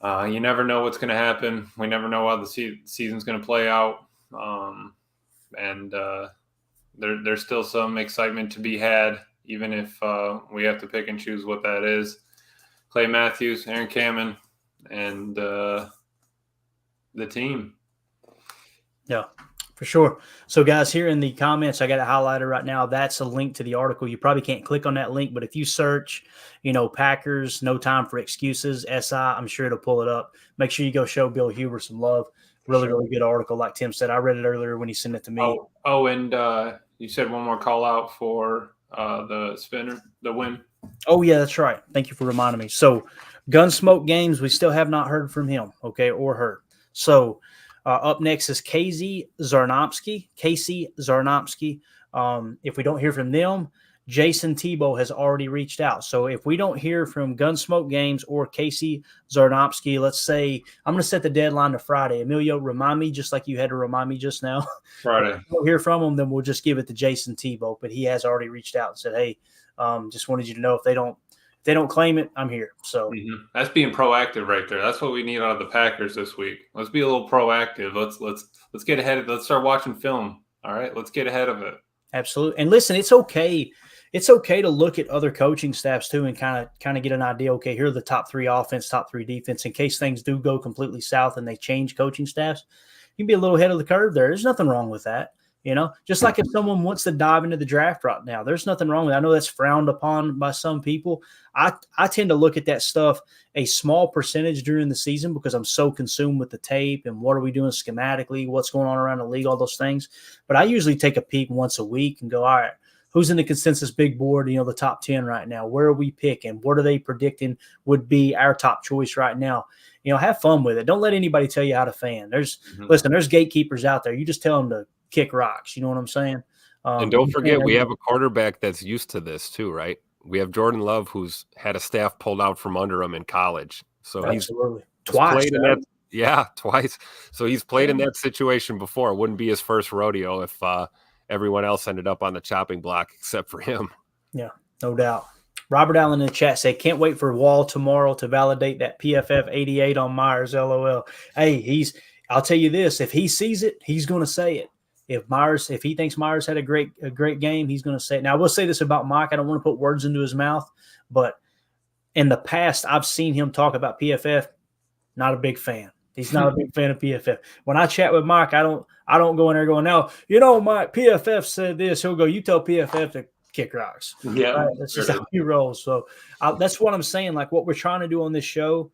you never know what's going to happen. We never know how the season's going to play out. And there's still some excitement to be had, even if we have to pick and choose what that is. Clay Matthews, Aaron Kamen, and the team. Yeah, for sure. So, guys, here in the comments, I got it highlighted right now. That's a link to the article. You probably can't click on that link, but if you search, Packers, no time for excuses, SI, I'm sure it'll pull it up. Make sure you go show Bill Huber some love. Really, really good article, like Tim said. I read it earlier when he sent it to me. And you said one more call out for the win. Oh, yeah, that's right. Thank you for reminding me. So, Gunsmoke Games, we still have not heard from him, okay, or her. So, up next is Casey Zarnopsky. If we don't hear from them, Jason Tebow has already reached out. So if we don't hear from Gunsmoke Games or Casey Zarnopsky, let's say I'm going to set the deadline to Friday. Emilio, remind me, just like you had to remind me just now. Friday. If we don't hear from him, then we'll just give it to Jason Tebow. But he has already reached out and said, "Hey, just wanted you to know if they don't claim it, I'm here." So that's being proactive right there. That's what we need out of the Packers this week. Let's be a little proactive. Let's get ahead of it. Let's start watching film. All right, let's get ahead of it. Absolutely. And listen, it's okay. It's okay to look at other coaching staffs too and kind of get an idea. Okay, here are the top 3 offense, top 3 defense. In case things do go completely south and they change coaching staffs, you can be a little ahead of the curve there. There's nothing wrong with that. Just like if someone wants to dive into the draft right now, there's nothing wrong with it. I know that's frowned upon by some people. I tend to look at that stuff a small percentage during the season because I'm so consumed with the tape and what are we doing schematically, what's going on around the league, all those things. But I usually take a peek once a week and go, all right, who's in the consensus big board, the top 10 right now? Where are we picking? What are they predicting would be our top choice right now? Have fun with it. Don't let anybody tell you how to fan. Listen, there's gatekeepers out there. You just tell them to kick rocks. You know what I'm saying? And don't forget, we have a quarterback that's used to this too, right? We have Jordan Love, who's had a staff pulled out from under him in college. So absolutely. He's twice. Twice. So he's played in that situation before. It wouldn't be his first rodeo if everyone else ended up on the chopping block except for him. Yeah, no doubt. Robert Allen in the chat said, "Can't wait for Wall tomorrow to validate that PFF 88 on Myers, LOL." Hey, I'll tell you this, if he sees it, he's going to say it. If he thinks Myers had a great game, he's going to say it. Now, I will say this about Mike. I don't want to put words into his mouth, but in the past, I've seen him talk about PFF. Not a big fan. He's not a big fan of PFF. When I chat with Mike, I don't go in there going, "Now, Mike, PFF said this." He'll go, "You tell PFF to kick rocks." Yeah, right? That's just how he rolls. So that's what I'm saying. Like what we're trying to do on this show,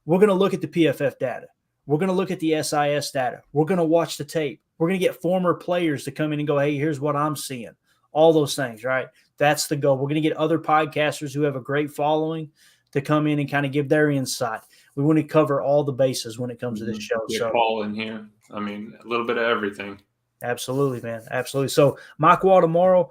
we're going to look at the PFF data. We're going to look at the SIS data. We're going to watch the tape. We're going to get former players to come in and go, "Hey, here's what I'm seeing." All those things, right? That's the goal. We're going to get other podcasters who have a great following to come in and kind of give their insight. We want to cover all the bases when it comes to this show. Get Paul in here. I mean, a little bit of everything. Absolutely, man. Absolutely. So Mike Wall tomorrow,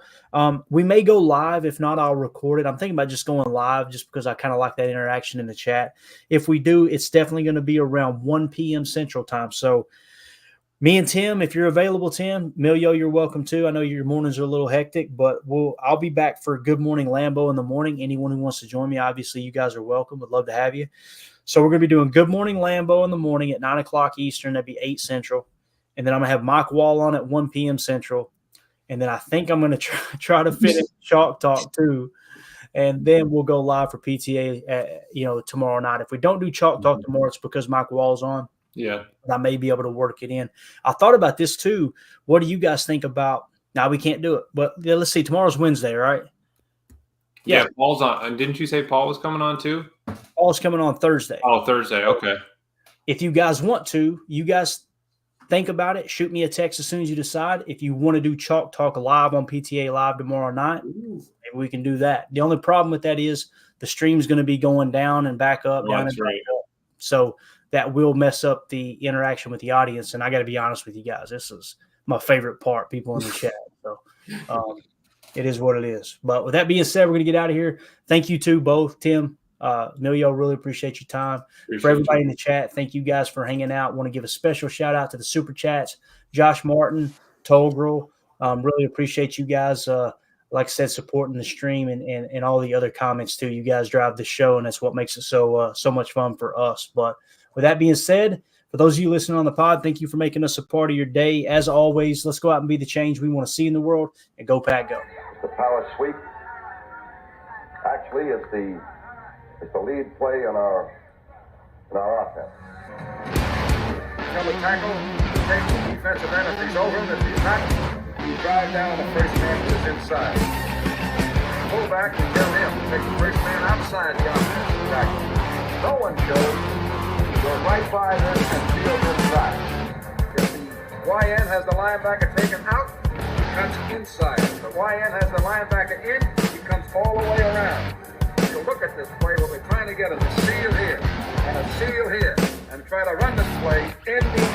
we may go live. If not, I'll record it. I'm thinking about just going live just because I kind of like that interaction in the chat. If we do, it's definitely going to be around 1 p.m. Central Time. So me and Tim, if you're available, Tim, Emilio, you're welcome too. I know your mornings are a little hectic, but I'll be back for Good Morning Lambeau in the morning. Anyone who wants to join me, obviously, you guys are welcome. Would love to have you. So we're going to be doing Good Morning Lambeau in the morning at 9 o'clock Eastern. That'd be 8 Central. And then I'm going to have Mike Wall on at 1 p.m. Central. And then I think I'm going to try to fit in Chalk Talk too. And then we'll go live for PTA, tomorrow night. If we don't do Chalk Talk tomorrow, it's because Mike Wall's on. Yeah. I may be able to work it in. I thought about this too. What do you guys think about? Now we can't do it, but let's see. Tomorrow's Wednesday, right? Yeah, Paul's on. And didn't you say Paul was coming on too? Paul's coming on Thursday. Oh, Thursday. Okay. If you guys want to, you guys think about it. Shoot me a text as soon as you decide. If you want to do Chalk Talk live on PTA Live tomorrow night, maybe we can do that. The only problem with that is the stream's going to be going down and back up. That's right. So that will mess up the interaction with the audience. And I got to be honest with you guys, this is my favorite part, people in the chat. So it is what it is. But with that being said, we're going to get out of here. Thank you to both, Tim, Emilio. Really appreciate your time. For everybody in the chat, thank you guys for hanging out. Want to give a special shout out to the super chats, Josh Martin, Tolgrel. Really appreciate you guys. Like I said, supporting the stream and all the other comments too. You guys drive the show, and that's what makes it so much fun for us. But with that being said, for those of you listening on the pod, thank you for making us a part of your day. As always, let's go out and be the change we want to see in the world, and go Pack Go. The power sweep. Actually, it's the lead play in our offense. Double tackle, take the defensive end if he's over him. If he's not, you drive down the first man who is inside. Pull back and tell him to take the first man outside the offensive tackle. No one goes. Go right by them and field inside. If the YN has the linebacker taken out, he cuts inside. If the YN has the linebacker in, he comes all the way around. So look at this play. What we're trying to get is a seal here and a seal here, and try to run this play in the